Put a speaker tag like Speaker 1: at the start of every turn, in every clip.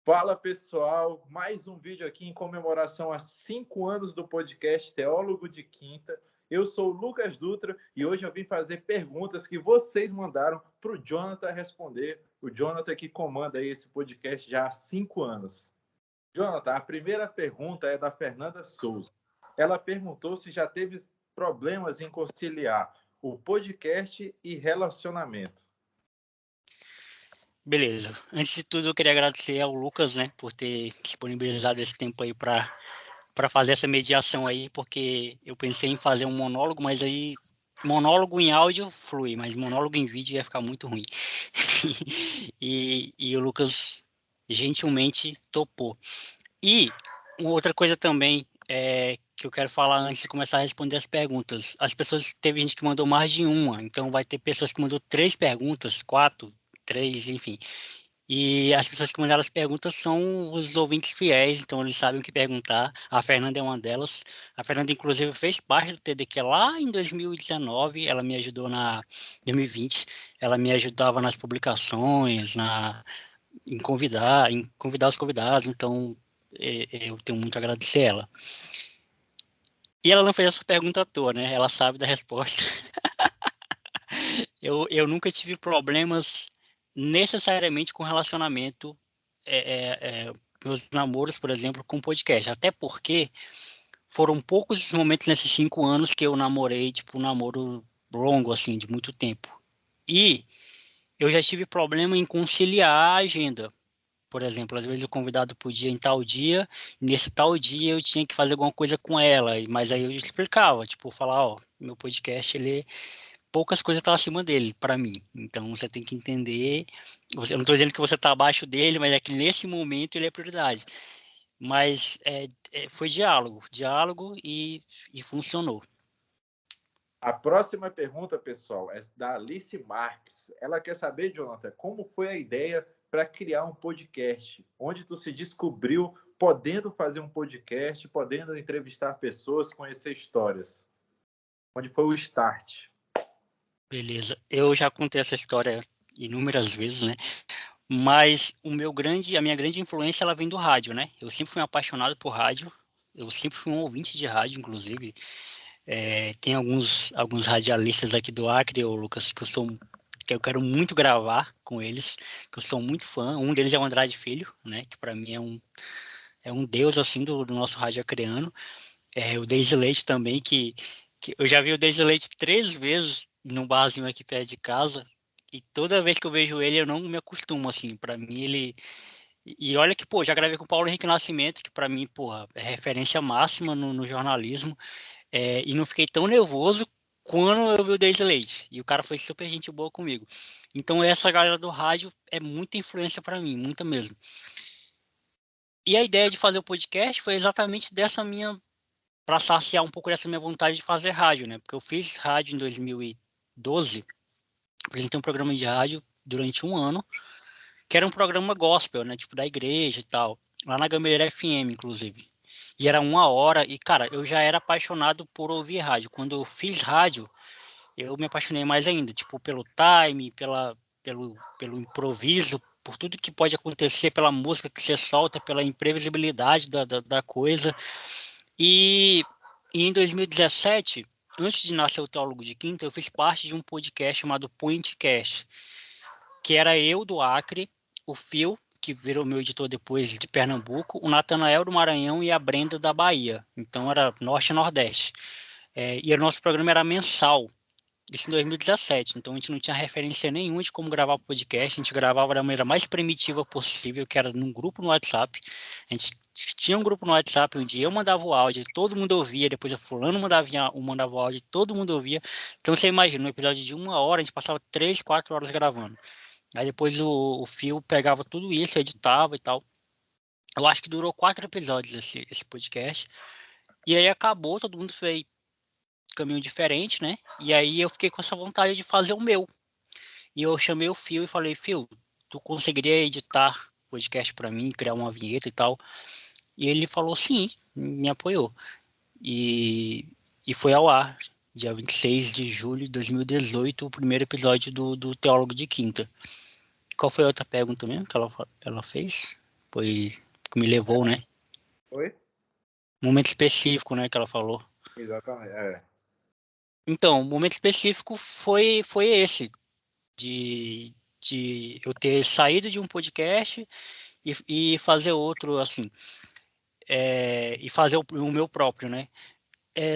Speaker 1: Fala pessoal, mais um vídeo aqui em comemoração a 5 anos do podcast Teólogo de Quinta. Eu sou o Lucas Dutra e hoje eu vim fazer perguntas que vocês mandaram para o Jonathan responder. O Jonathan que comanda aí esse podcast já há 5 anos. Jonathan, a primeira pergunta é da Fernanda Souza. Ela perguntou se já teve problemas em conciliar o podcast e relacionamento.
Speaker 2: Beleza. Antes de tudo, eu queria agradecer ao Lucas, né, por ter disponibilizado esse tempo aí para fazer essa mediação aí, porque eu pensei em fazer um monólogo, mas aí monólogo em áudio flui, mas monólogo em vídeo ia ficar muito ruim. E o Lucas gentilmente topou. E uma outra coisa também que eu quero falar antes de começar a responder as perguntas. As pessoas, teve gente que mandou mais de uma, então vai ter pessoas que mandou 3 perguntas, 4, 3, enfim. E as pessoas que mandaram as perguntas são os ouvintes fiéis, então eles sabem o que perguntar. A Fernanda é uma delas. A Fernanda, inclusive, fez parte do TDQ lá em 2019. Ela me ajudou 2020. Ela me ajudava nas publicações, em convidar os convidados. Então, eu tenho muito a agradecer a ela. E ela não fez essa pergunta à toa, né? Ela sabe da resposta. Eu nunca tive problemas necessariamente com relacionamento, meus namoros, por exemplo, com podcast. Até porque foram poucos os momentos nesses 5 anos que eu namorei, tipo, um namoro longo, assim, de muito tempo. E eu já tive problema em conciliar a agenda. Por exemplo, às vezes o convidado podia em tal dia, e nesse tal dia eu tinha que fazer alguma coisa com ela, mas aí eu explicava, tipo, falar, ó, meu podcast, poucas coisas estão acima dele, para mim. Então você tem que entender. Eu não estou dizendo que você está abaixo dele, mas é que nesse momento ele é prioridade. Mas foi diálogo e funcionou.
Speaker 1: A próxima pergunta, pessoal, é da Alice Marques. Ela quer saber, Jonathan, como foi a ideia para criar um podcast? Onde tu se descobriu podendo fazer um podcast, podendo entrevistar pessoas, conhecer histórias? Onde foi o start?
Speaker 2: Beleza. Eu já contei essa história inúmeras vezes, né? Mas a minha grande influência, ela vem do rádio, né? Eu sempre fui apaixonado por rádio. Eu sempre fui um ouvinte de rádio, inclusive. Tem alguns radialistas aqui do Acre, ô Lucas, que eu quero muito gravar com eles, que eu sou muito fã. Um deles é o Andrade Filho, né? Que para mim é um deus assim do nosso rádio acreano. O Deise Leite também, que eu já vi o Deise Leite 3 vezes num barzinho aqui perto de casa. E toda vez que eu vejo ele, eu não me acostumo, assim. Para mim, ele. E olha que, pô, já gravei com o Paulo Henrique Nascimento, que para mim, porra, é referência máxima no jornalismo. E não fiquei tão nervoso quando eu vi o Deise Leite. E o cara foi super gente boa comigo. Então, essa galera do rádio é muita influência para mim, muita mesmo. E a ideia de fazer o podcast foi exatamente dessa minha, para saciar um pouco dessa minha vontade de fazer rádio, né? Porque eu fiz rádio em 2012, apresentei um programa de rádio durante um ano, que era um programa gospel, né? Tipo da igreja e tal, lá na Gameleira FM, inclusive. E era 1 hora, e cara, eu já era apaixonado por ouvir rádio. Quando eu fiz rádio, eu me apaixonei mais ainda, tipo, pelo time, pelo improviso, por tudo que pode acontecer, pela música que você solta, pela imprevisibilidade da coisa. E, e em 2017, antes de nascer o Teólogo de Quinta, eu fiz parte de um podcast chamado Pointcast, que era eu do Acre, o Phil, que virou meu editor depois de Pernambuco, o Natanael do Maranhão e a Brenda da Bahia. Então era Norte e Nordeste. E o nosso programa era mensal. Isso em 2017, então a gente não tinha referência nenhuma de como gravar podcast, a gente gravava da maneira mais primitiva possível, que era num grupo no WhatsApp. A gente tinha um grupo no WhatsApp onde eu mandava o áudio, todo mundo ouvia, depois o fulano mandava o áudio, todo mundo ouvia. Então você imagina, um episódio de 1 hora, a gente passava 3, 4 horas gravando. Aí depois o Phil pegava tudo isso, editava e tal. Eu acho que durou 4 episódios esse podcast. E aí acabou, todo mundo fez caminho diferente, né? E aí eu fiquei com essa vontade de fazer o meu. E eu chamei o Phil e falei, Phil, tu conseguiria editar podcast para mim, criar uma vinheta e tal? E ele falou sim, me apoiou. E foi ao ar, dia 26 de julho de 2018, o primeiro episódio do Teólogo de Quinta. Qual foi a outra pergunta mesmo que ela fez? Foi que me levou, né?
Speaker 1: Oi?
Speaker 2: Momento específico, né, que ela falou.
Speaker 1: Exatamente.
Speaker 2: Então, o momento específico foi esse, de eu ter saído de um podcast e fazer outro, assim, e fazer o meu próprio, né?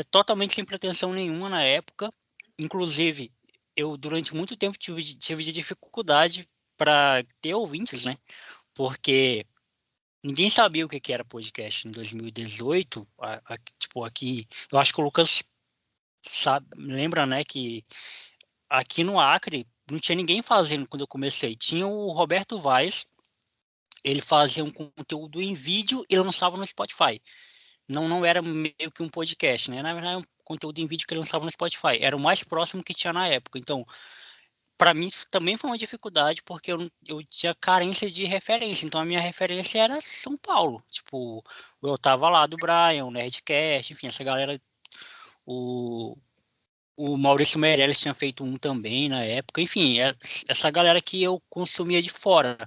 Speaker 2: Totalmente sem pretensão nenhuma na época. Inclusive, eu durante muito tempo tive de dificuldade para ter ouvintes, né? Porque ninguém sabia o que que era podcast em 2018. Tipo, aqui, eu acho que o Lucas sabe, lembra, né, que aqui no Acre não tinha ninguém fazendo quando eu comecei. Tinha o Roberto Vaz, ele fazia um conteúdo em vídeo e lançava no Spotify. Não era meio que um podcast, né? Na verdade, é um conteúdo em vídeo que ele lançava no Spotify. Era o mais próximo que tinha na época. Então, para mim também foi uma dificuldade, porque eu tinha carência de referência. Então, a minha referência era São Paulo. Tipo, eu tava lá do Brian, o Nerdcast, enfim, essa galera. O, o Maurício Meirelles tinha feito um também na época. Enfim, essa galera que eu consumia de fora.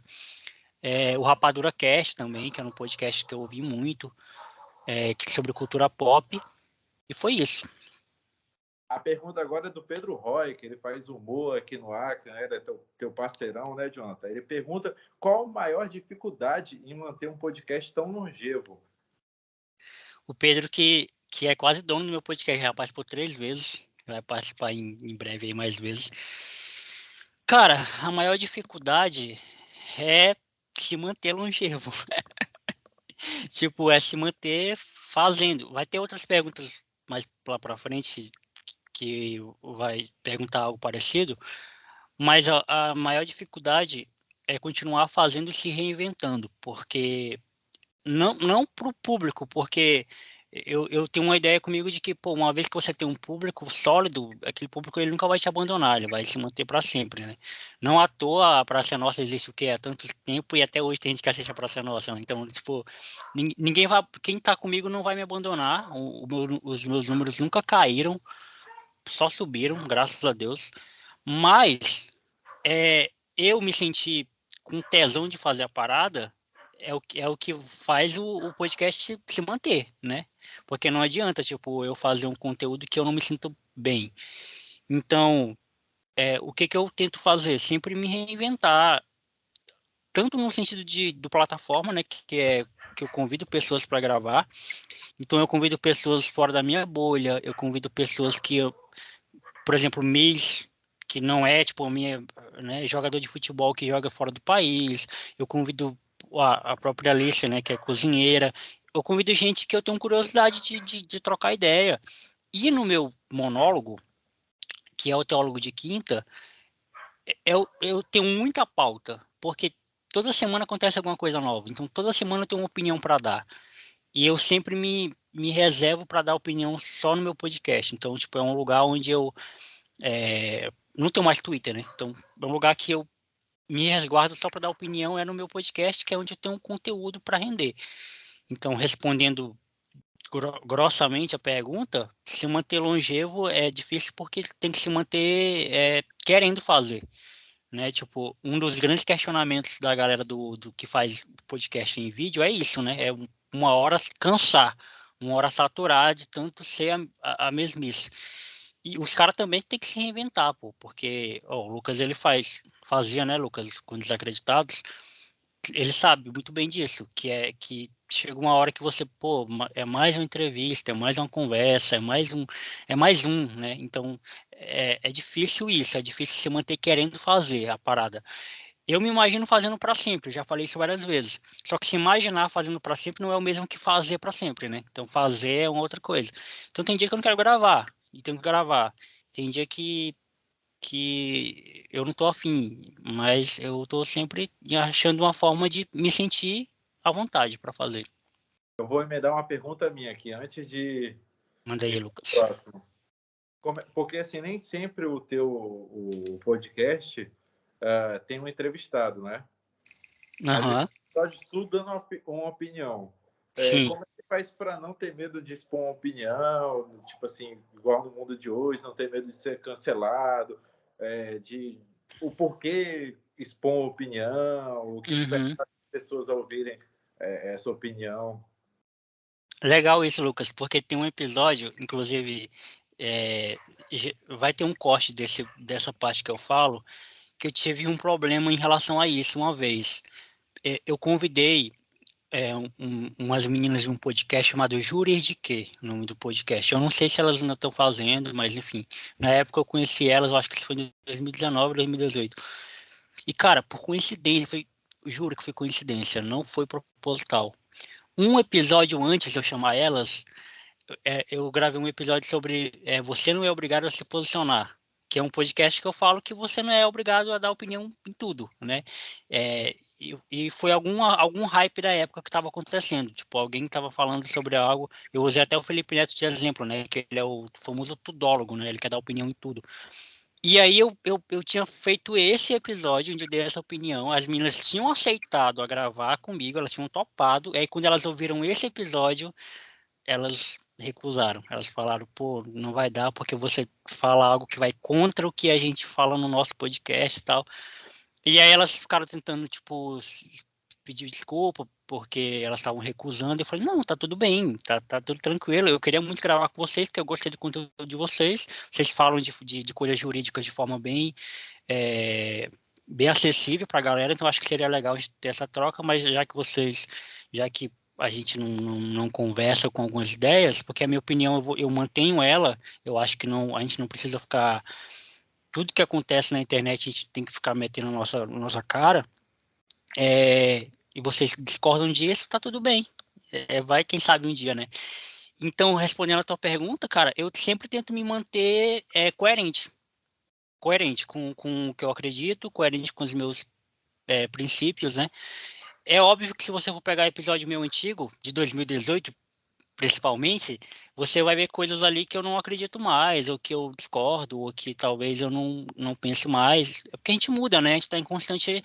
Speaker 2: O Rapadura Cast também, que era um podcast que eu ouvi muito, sobre cultura pop. E foi isso.
Speaker 1: A pergunta agora é do Pedro Roy, que ele faz humor aqui no Acre, né? Ele é teu parceirão, né, Jonathan? Ele pergunta qual a maior dificuldade em manter um podcast tão longevo?
Speaker 2: O Pedro, que é quase dono do meu podcast, já participou 3 vezes, vai participar em breve aí mais vezes. Cara, a maior dificuldade é se manter longevo. Tipo, é se manter fazendo. Vai ter outras perguntas mais lá pra frente que vai perguntar algo parecido, mas a maior dificuldade é continuar fazendo e se reinventando, porque não para o público, porque eu tenho uma ideia comigo de que, pô, uma vez que você tem um público sólido, aquele público ele nunca vai te abandonar, ele vai se manter para sempre, né? Não à toa a Praça é Nossa existe o quê? Há tanto tempo e até hoje tem gente que assiste a Praça é Nossa, né? Então, tipo, ninguém vai, quem tá comigo não vai me abandonar, os meus números nunca caíram, só subiram, graças a Deus, mas eu me senti com tesão de fazer a parada, é o que faz o podcast se manter, né? Porque não adianta, tipo, eu fazer um conteúdo que eu não me sinto bem. Então, o que eu tento fazer? Sempre me reinventar, tanto no sentido do plataforma, né, que eu convido pessoas para gravar. Então, eu convido pessoas fora da minha bolha, eu convido pessoas por exemplo, Miss, que não é tipo a minha, né, jogador de futebol que joga fora do país. Eu convido a própria Alicia, né, que é cozinheira. Eu convido gente que eu tenho curiosidade de trocar ideia. E no meu monólogo, que é o Teólogo de Quinta, eu tenho muita pauta, porque toda semana acontece alguma coisa nova. Então, toda semana eu tenho uma opinião para dar. E eu sempre me reservo para dar opinião só no meu podcast. Então, tipo, é um lugar onde eu não tenho mais Twitter, né? Então, é um lugar que eu me resguardo só para dar opinião, é no meu podcast, que é onde eu tenho um conteúdo para render. Então, respondendo grossamente a pergunta, se manter longevo é difícil porque tem que se manter querendo fazer, né? Tipo, um dos grandes questionamentos da galera do que faz podcast em vídeo é isso, né? Uma hora cansar, uma hora saturar de tanto ser a mesmice. E os caras também têm que se reinventar, pô, porque ó, o Lucas ele fazia, né, Lucas, com Desacreditados, ele sabe muito bem disso, que é que chega uma hora que você, pô, é mais uma entrevista, é mais uma conversa, é mais um, né? Então é difícil isso, é difícil se manter querendo fazer a parada. Eu me imagino fazendo para sempre, já falei isso várias vezes. Só que se imaginar fazendo para sempre não é o mesmo que fazer para sempre, né? Então fazer é uma outra coisa. Então tem dia que eu não quero gravar e tenho que gravar. Tem dia que eu não tô afim, mas eu tô sempre achando uma forma de me sentir à vontade para fazer.
Speaker 1: Eu vou emendar uma pergunta minha aqui, antes
Speaker 2: Manda aí,
Speaker 1: de
Speaker 2: Lucas.
Speaker 1: próximo. Porque, assim, nem sempre o podcast tem um entrevistado, né? Às vezes,
Speaker 2: Aham,
Speaker 1: só de tudo dando uma opinião.
Speaker 2: sim.
Speaker 1: Como é que faz para não ter medo de expor uma opinião? Tipo assim, igual no mundo de hoje, não ter medo de ser cancelado, o porquê expor uma opinião, o que
Speaker 2: Uhum.
Speaker 1: esperar as pessoas ouvirem essa opinião.
Speaker 2: Legal isso, Lucas, porque tem um episódio, inclusive, vai ter um corte dessa parte que eu falo, que eu tive um problema em relação a isso uma vez. Eu convidei umas meninas de um podcast chamado Júris de Quê, o nome do podcast. Eu não sei se elas ainda estão fazendo, mas enfim. Na época eu conheci elas, eu acho que isso foi em 2019, 2018. E, cara, por coincidência, juro que foi coincidência, não foi proposital. Um episódio antes de eu chamar elas, eu gravei um episódio sobre Você Não É Obrigado a Se Posicionar, que é um podcast que eu falo que você não é obrigado a dar opinião em tudo, né? E foi algum hype da época que estava acontecendo, tipo, alguém estava falando sobre algo, eu usei até o Felipe Neto de exemplo, né? Que ele é o famoso tudólogo, né? Ele quer dar opinião em tudo. E aí eu tinha feito esse episódio onde eu dei essa opinião, as meninas tinham aceitado a gravar comigo, elas tinham topado, e aí quando elas ouviram esse episódio, elas recusaram. Elas falaram, pô, não vai dar porque você fala algo que vai contra o que a gente fala no nosso podcast e tal. E aí elas ficaram tentando, tipo, pedir desculpa porque elas estavam recusando. Eu falei, não, tá tudo bem, tá tudo tranquilo. Eu queria muito gravar com vocês porque eu gostei do conteúdo de vocês. Vocês falam de coisas jurídicas de forma bem acessível para a galera, então acho que seria legal a gente ter essa troca, mas já que a gente não conversa com algumas ideias, porque a minha opinião eu mantenho ela, eu acho que a gente não precisa ficar, tudo que acontece na internet a gente tem que ficar metendo a nossa cara, e vocês discordam disso, tá tudo bem, vai quem sabe um dia, né? Então, respondendo a tua pergunta, cara, eu sempre tento me manter coerente com o que eu acredito, coerente com os meus princípios, né? É óbvio que se você for pegar episódio meu antigo, de 2018, principalmente, você vai ver coisas ali que eu não acredito mais, ou que eu discordo, ou que talvez eu não penso mais. É porque a gente muda, né? A gente está em constante.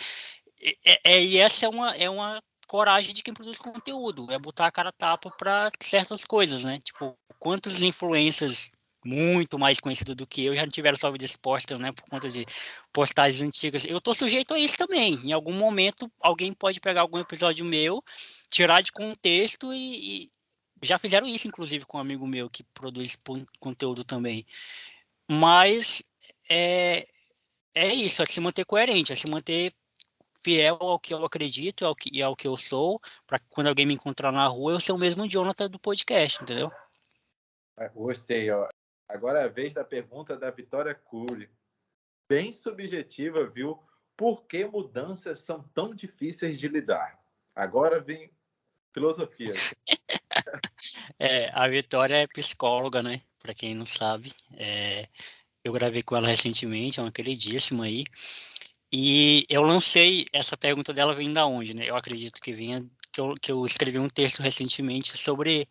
Speaker 2: E essa é uma coragem de quem produz conteúdo, é botar a cara a tapa para certas coisas, né? Tipo, quantos influencers muito mais conhecidos do que eu já não tiveram sua vida exposta, né? Por conta de postagens antigas. Eu tô sujeito a isso também. Em algum momento, alguém pode pegar algum episódio meu, tirar de contexto e já fizeram isso, inclusive, com um amigo meu que produz conteúdo também. Mas é, é isso, é se manter coerente, é se manter fiel ao que eu acredito e ao que eu sou, para quando alguém me encontrar na rua, eu ser o mesmo Jonathan do podcast, entendeu?
Speaker 1: Gostei, ó. Agora é a vez da pergunta da Vitória Cury. Bem subjetiva, viu? Por que mudanças são tão difíceis de lidar? Agora vem filosofia.
Speaker 2: A Vitória é psicóloga, né? Para quem não sabe. Eu gravei com ela recentemente, é uma queridíssima aí. E eu lancei, essa pergunta dela vem da onde, né? Eu acredito que vinha, que eu escrevi um texto recentemente sobre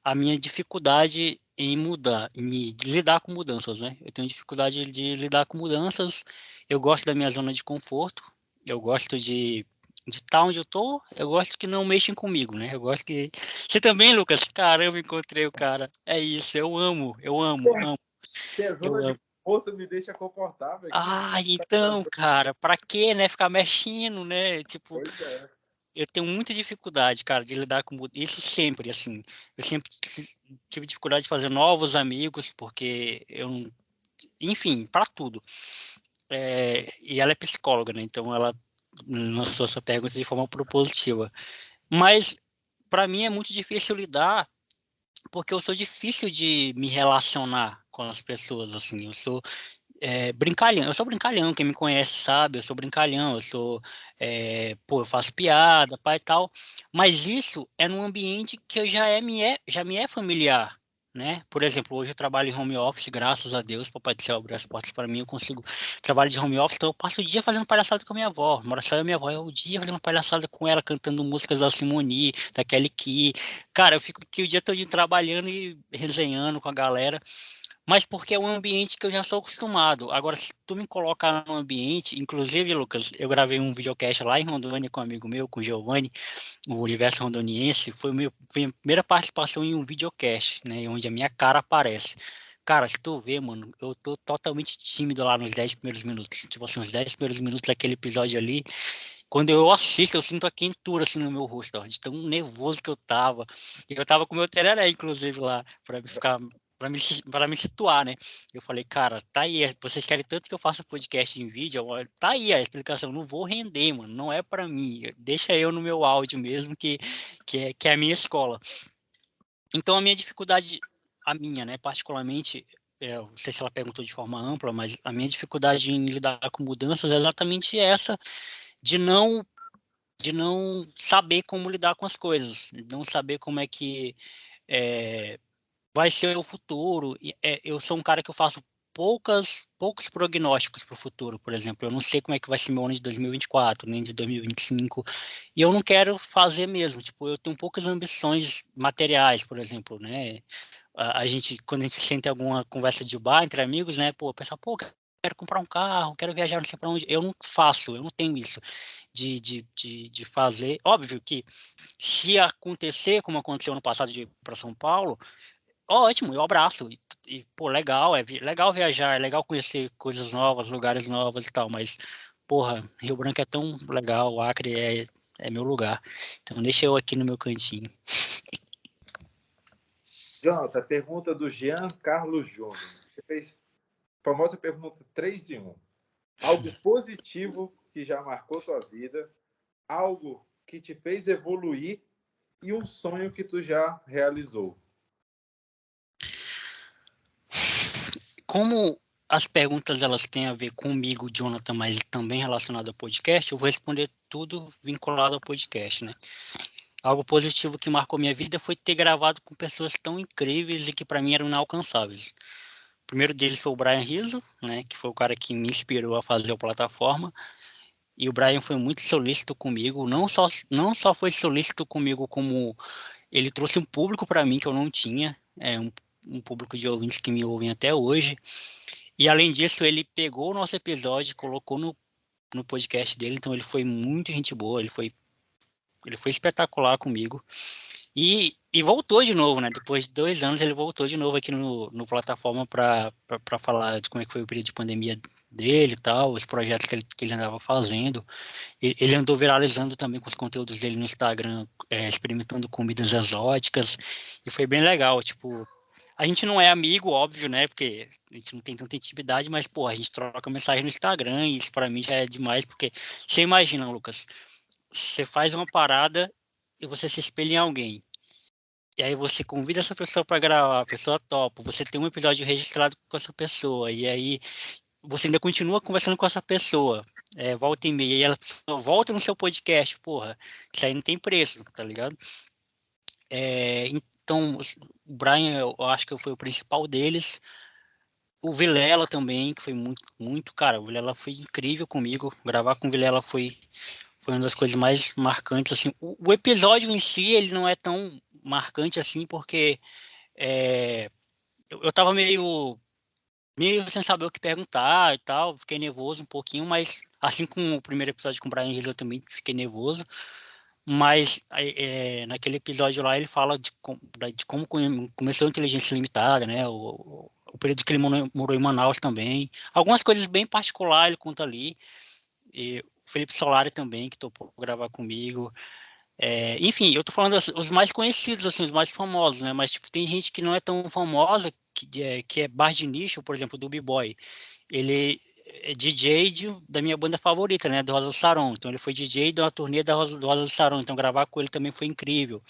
Speaker 2: a minha dificuldade em mudar, em lidar com mudanças, né? Eu tenho dificuldade de lidar com mudanças, eu gosto da minha zona de conforto, eu gosto de estar onde eu tô, eu gosto que não mexem comigo, né? Eu gosto que... Você também, Lucas? Caramba, encontrei o cara. É isso, eu amo, amo,
Speaker 1: Se a
Speaker 2: eu
Speaker 1: zona de
Speaker 2: amo.
Speaker 1: conforto me deixa confortável aqui.
Speaker 2: Ah, então, cara, pra quê, né? Ficar mexendo, né? Tipo,
Speaker 1: Pois é.
Speaker 2: eu tenho muita dificuldade, cara, de lidar com isso sempre, assim. Eu sempre tive dificuldade de fazer novos amigos, porque enfim, para tudo. E ela é psicóloga, né? Então ela lançou essa pergunta de forma propositiva. Mas para mim é muito difícil lidar, porque eu sou difícil de me relacionar com as pessoas, assim. Brincalhão, eu sou brincalhão, quem me conhece sabe, eu sou brincalhão, eu faço piada, pai e tal, mas isso é num ambiente que já me é familiar, né? Por exemplo, hoje eu trabalho em home office, graças a Deus, Papai do Céu abriu as portas para mim, eu consigo trabalhar de home office, então eu passo o dia fazendo palhaçada com a minha avó, mora só eu e minha avó, é o dia fazendo palhaçada com ela, cantando músicas da Simone, da Kelly Key, cara, eu fico aqui o dia todo trabalhando e resenhando com a galera, mas porque é um ambiente que eu já sou acostumado. Agora, se tu me colocar num ambiente, inclusive, Lucas, eu gravei um videocast lá em Rondônia com um amigo meu, com o Giovanni, o Universo Rondoniense, foi a minha primeira participação em um videocast, né, onde a minha cara aparece. Cara, se tu vê, mano, eu tô totalmente tímido lá nos 10 primeiros minutos. Tipo assim, os 10 primeiros minutos daquele episódio ali, quando eu assisto, eu sinto a quentura assim no meu rosto, ó, de tão nervoso que eu tava. E eu tava com o meu tereré, inclusive, lá, para me situar, né? Eu falei, cara, tá aí, vocês querem tanto que eu faça podcast em vídeo, tá aí a explicação, não vou render, mano, não é para mim, deixa eu no meu áudio mesmo, que é a minha escola. Então, a minha dificuldade, a minha, né, particularmente, não sei se ela perguntou de forma ampla, mas a minha dificuldade em lidar com mudanças é exatamente essa, de não saber como lidar com as coisas, não saber como é que vai ser o futuro. Eu sou um cara que eu faço poucos prognósticos para o futuro, por exemplo. Eu não sei como é que vai ser meu ano de 2024, nem de 2025, e eu não quero fazer mesmo. Tipo, eu tenho poucas ambições materiais, por exemplo, né? Quando a gente sente alguma conversa de bar entre amigos, né? Pô, o pessoal, pô, quero comprar um carro, quero viajar não sei para onde. Eu não faço, eu não tenho isso de fazer. Óbvio que se acontecer, como aconteceu no passado de ir para São Paulo, ótimo, eu abraço. Pô, legal, legal viajar, é legal conhecer coisas novas, lugares novos e tal, mas, porra, Rio Branco é tão legal, o Acre é meu lugar. Então deixa eu aqui no meu cantinho.
Speaker 1: Jonathan, pergunta do Jean Carlos Júnior. Você fez a famosa pergunta 3 em 1. Algo positivo que já marcou tua vida, algo que te fez evoluir e um sonho que tu já realizou.
Speaker 2: Como as perguntas elas têm a ver comigo, Jonathan, mas também relacionado ao podcast, eu vou responder tudo vinculado ao podcast, né? Algo positivo que marcou minha vida foi ter gravado com pessoas tão incríveis e que para mim eram inalcançáveis. O primeiro deles foi o Brian Rizzo, né, que foi o cara que me inspirou a fazer a plataforma. E o Brian foi muito solícito comigo, não só foi solícito comigo, como ele trouxe um público para mim que eu não tinha, um público de ouvintes que me ouvem até hoje. E além disso, ele pegou o nosso episódio e colocou no podcast dele, então ele foi muito gente boa, ele foi espetacular comigo. E voltou de novo, né? Depois de 2 anos, ele voltou de novo aqui no plataforma para falar de como é que foi o período de pandemia dele e tal, os projetos que ele andava fazendo. Ele andou viralizando também com os conteúdos dele no Instagram, experimentando comidas exóticas, e foi bem legal. Tipo, a gente não é amigo, óbvio, né? Porque a gente não tem tanta intimidade, mas, pô, a gente troca mensagem no Instagram, e isso para mim já é demais, porque você imagina, Lucas, você faz uma parada e você se espelha em alguém. E aí você convida essa pessoa para gravar, a pessoa topa, você tem um episódio registrado com essa pessoa, e aí você ainda continua conversando com essa pessoa, volta e meia, e ela volta no seu podcast, porra, isso aí não tem preço, tá ligado? Então, o Brian, eu acho que foi o principal deles, o Vilela também, que foi muito, muito, cara, o Vilela foi incrível comigo, gravar com o Vilela foi uma das coisas mais marcantes, assim, o episódio em si, ele não é tão marcante assim, porque eu tava meio sem saber o que perguntar e tal, fiquei nervoso um pouquinho, mas assim como o primeiro episódio com o Brian Hill, eu também fiquei nervoso, mas naquele episódio lá ele fala de como começou a Inteligência Limitada, né, o período que ele morou em Manaus também, algumas coisas bem particulares ele conta ali, e o Felipe Solari também, que topou gravar comigo. Enfim, eu tô falando os mais conhecidos, assim, os mais famosos, né? Mas, tipo, tem gente que não é tão famosa, que é bar de nicho, por exemplo, do B-Boy. Ele é DJ da minha banda favorita, né? Do Rosa do Saron. Então, ele foi DJ de uma turnê do Rosa do Saron. Então, gravar com ele também foi incrível.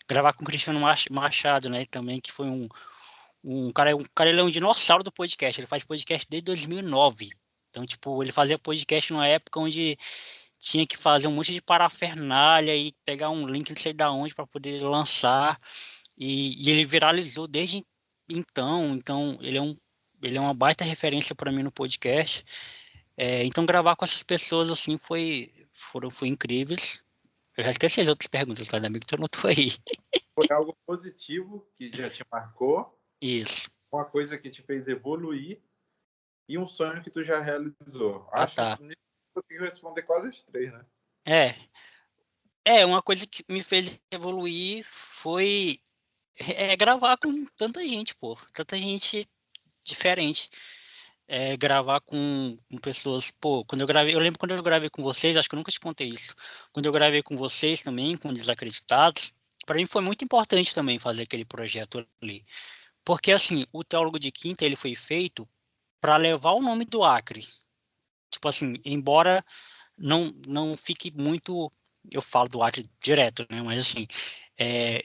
Speaker 2: Gravar com o Cristiano Machado, né? Também, que foi um cara, ele é um dinossauro do podcast. Ele faz podcast desde 2009. Então, tipo, ele fazia podcast numa época onde tinha que fazer um monte de parafernália e pegar um link não sei da onde para poder lançar, e ele viralizou desde então ele é uma baita referência para mim no podcast. Então gravar com essas pessoas assim foi incríveis. Eu já esqueci as outras perguntas, tá? Ainda bem que tu anotou aí.
Speaker 1: Foi algo positivo que já te marcou,
Speaker 2: Isso.
Speaker 1: uma coisa que te fez evoluir e um sonho que tu já realizou.
Speaker 2: Ah,
Speaker 1: Acho que
Speaker 2: tá.
Speaker 1: nisso eu consegui responder quase as 3, né?
Speaker 2: É, uma coisa que me fez evoluir foi gravar com tanta gente, pô, tanta gente diferente. gravar com pessoas, pô, eu lembro quando eu gravei com vocês, acho que eu nunca te contei isso, quando eu gravei com vocês também, com Desacreditados, para mim foi muito importante também fazer aquele projeto ali, porque assim, o Teólogo de Quinta, ele foi feito para levar o nome do Acre, tipo assim, embora não fique muito, eu falo do Acre direto, né, mas assim,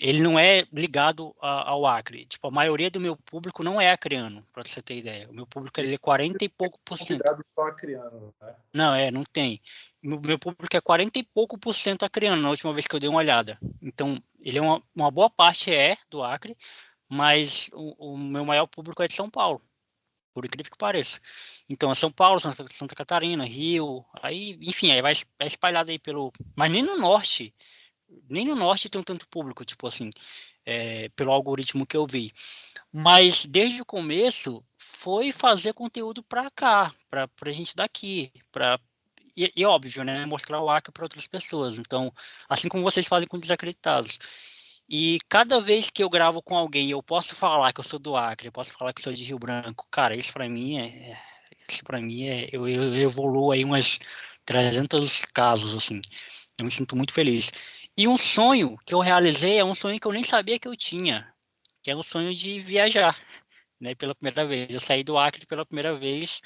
Speaker 2: ele não é ligado ao Acre. Tipo, a maioria do meu público não é acreano, para você ter ideia. O meu público ele é 40 e pouco por cento.
Speaker 1: Convidado só acriano, né?
Speaker 2: Não, não tem. Meu público é 40 e pouco por cento acreano, na última vez que eu dei uma olhada. Então, ele é uma boa parte do Acre, mas o meu maior público é de São Paulo, por incrível que pareça. Então, é São Paulo, Santa Catarina, Rio, aí, enfim, aí vai espalhado aí pelo... Mas nem no norte tem um tanto público, tipo assim, pelo algoritmo que eu vi. Mas desde o começo foi fazer conteúdo para cá, para a gente daqui, e óbvio, né, mostrar o Acre para outras pessoas. Então, assim como vocês fazem com Desacreditados. E cada vez que eu gravo com alguém, eu posso falar que eu sou do Acre, eu posso falar que eu sou de Rio Branco. Cara, isso para mim eu evoluo aí umas 300 casos assim. Eu me sinto muito feliz. E um sonho que eu realizei é um sonho que eu nem sabia que eu tinha, que é o sonho de viajar, né, pela primeira vez. Eu saí do Acre pela primeira vez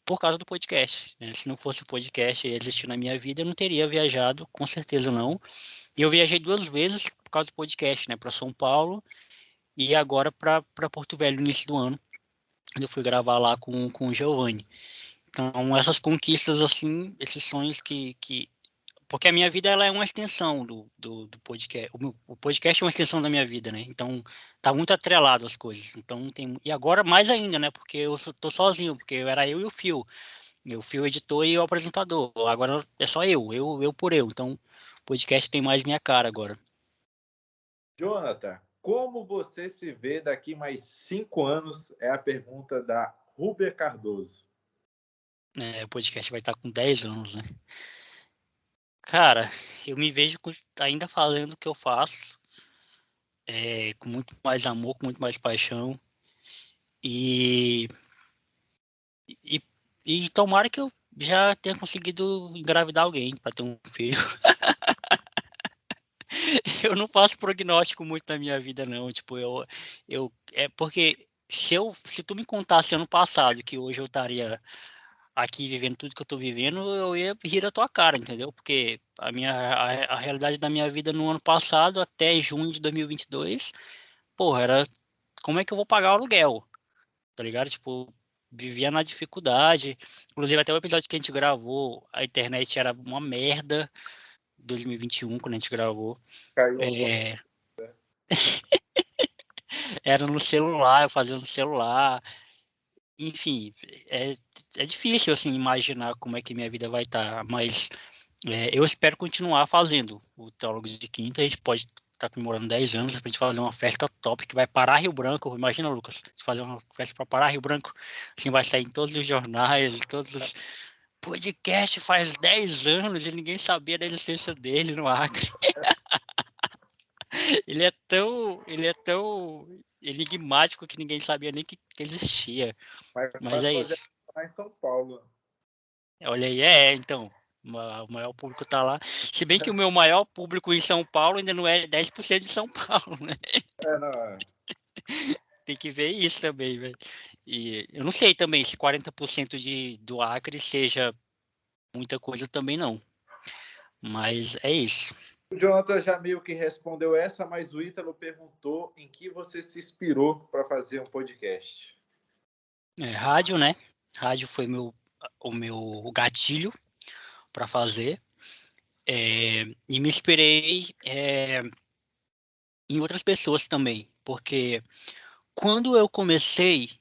Speaker 2: por causa do podcast, né? Se não fosse o podcast existir na minha vida, eu não teria viajado, com certeza não. E eu viajei 2 vezes por causa do podcast, né, para São Paulo e agora para Porto Velho no início do ano. Eu fui gravar lá com o Giovanni. Então, essas conquistas, assim, esses sonhos que porque a minha vida ela é uma extensão do podcast. O podcast é uma extensão da minha vida, né? Então, tá muito atrelado as coisas. Então, e agora mais ainda, né? Porque eu tô sozinho, porque era eu e o Fio. O Fio editor e o apresentador. Agora é só eu por eu. Então, o podcast tem mais minha cara agora.
Speaker 1: Jonathan, como você se vê daqui mais 5 anos? É a pergunta da Rúbia Cardoso.
Speaker 2: O podcast vai estar com 10 anos, né? Cara, eu me vejo ainda fazendo o que eu faço, com muito mais amor, com muito mais paixão. E, e, e tomara que eu já tenha conseguido engravidar alguém para ter um filho. Eu não faço prognóstico muito na minha vida, não. Tipo, porque se tu me contasse ano passado que hoje eu estaria aqui vivendo tudo que eu tô vivendo, eu ia rir da tua cara, entendeu? Porque a realidade da minha vida no ano passado, até junho de 2022, porra, era como é que eu vou pagar o aluguel, tá ligado? Tipo, vivia na dificuldade. Inclusive, até o episódio que a gente gravou, a internet era uma merda, 2021, quando a gente gravou.
Speaker 1: Caiu a voz.
Speaker 2: É, era no celular, eu fazia no celular. Enfim, é difícil, assim, imaginar como é que minha vida vai estar, mas eu espero continuar fazendo o Teólogos de Quinta. A gente pode estar comemorando 10 anos, pra gente fazer uma festa top que vai parar Rio Branco. Imagina, Lucas, se fazer uma festa para parar Rio Branco, assim vai sair em todos os jornais, em todos os podcast faz 10 anos e ninguém sabia da existência dele no Acre. Ele é tão enigmático que ninguém sabia nem que existia. Mas
Speaker 1: Mas
Speaker 2: é
Speaker 1: fazer
Speaker 2: isso.
Speaker 1: lá em São Paulo.
Speaker 2: Olha aí, então. O maior público tá lá. Se bem que o meu maior público em São Paulo ainda não é 10% de São Paulo, né?
Speaker 1: Não.
Speaker 2: Tem que ver isso também, velho. E eu não sei também se 40% do Acre seja muita coisa também não. Mas é isso.
Speaker 1: O Jonathan já meio que respondeu essa, mas o Ítalo perguntou em que você se inspirou para fazer um podcast.
Speaker 2: Rádio, né? Rádio foi o meu gatilho para fazer. E me inspirei em outras pessoas também, porque quando eu comecei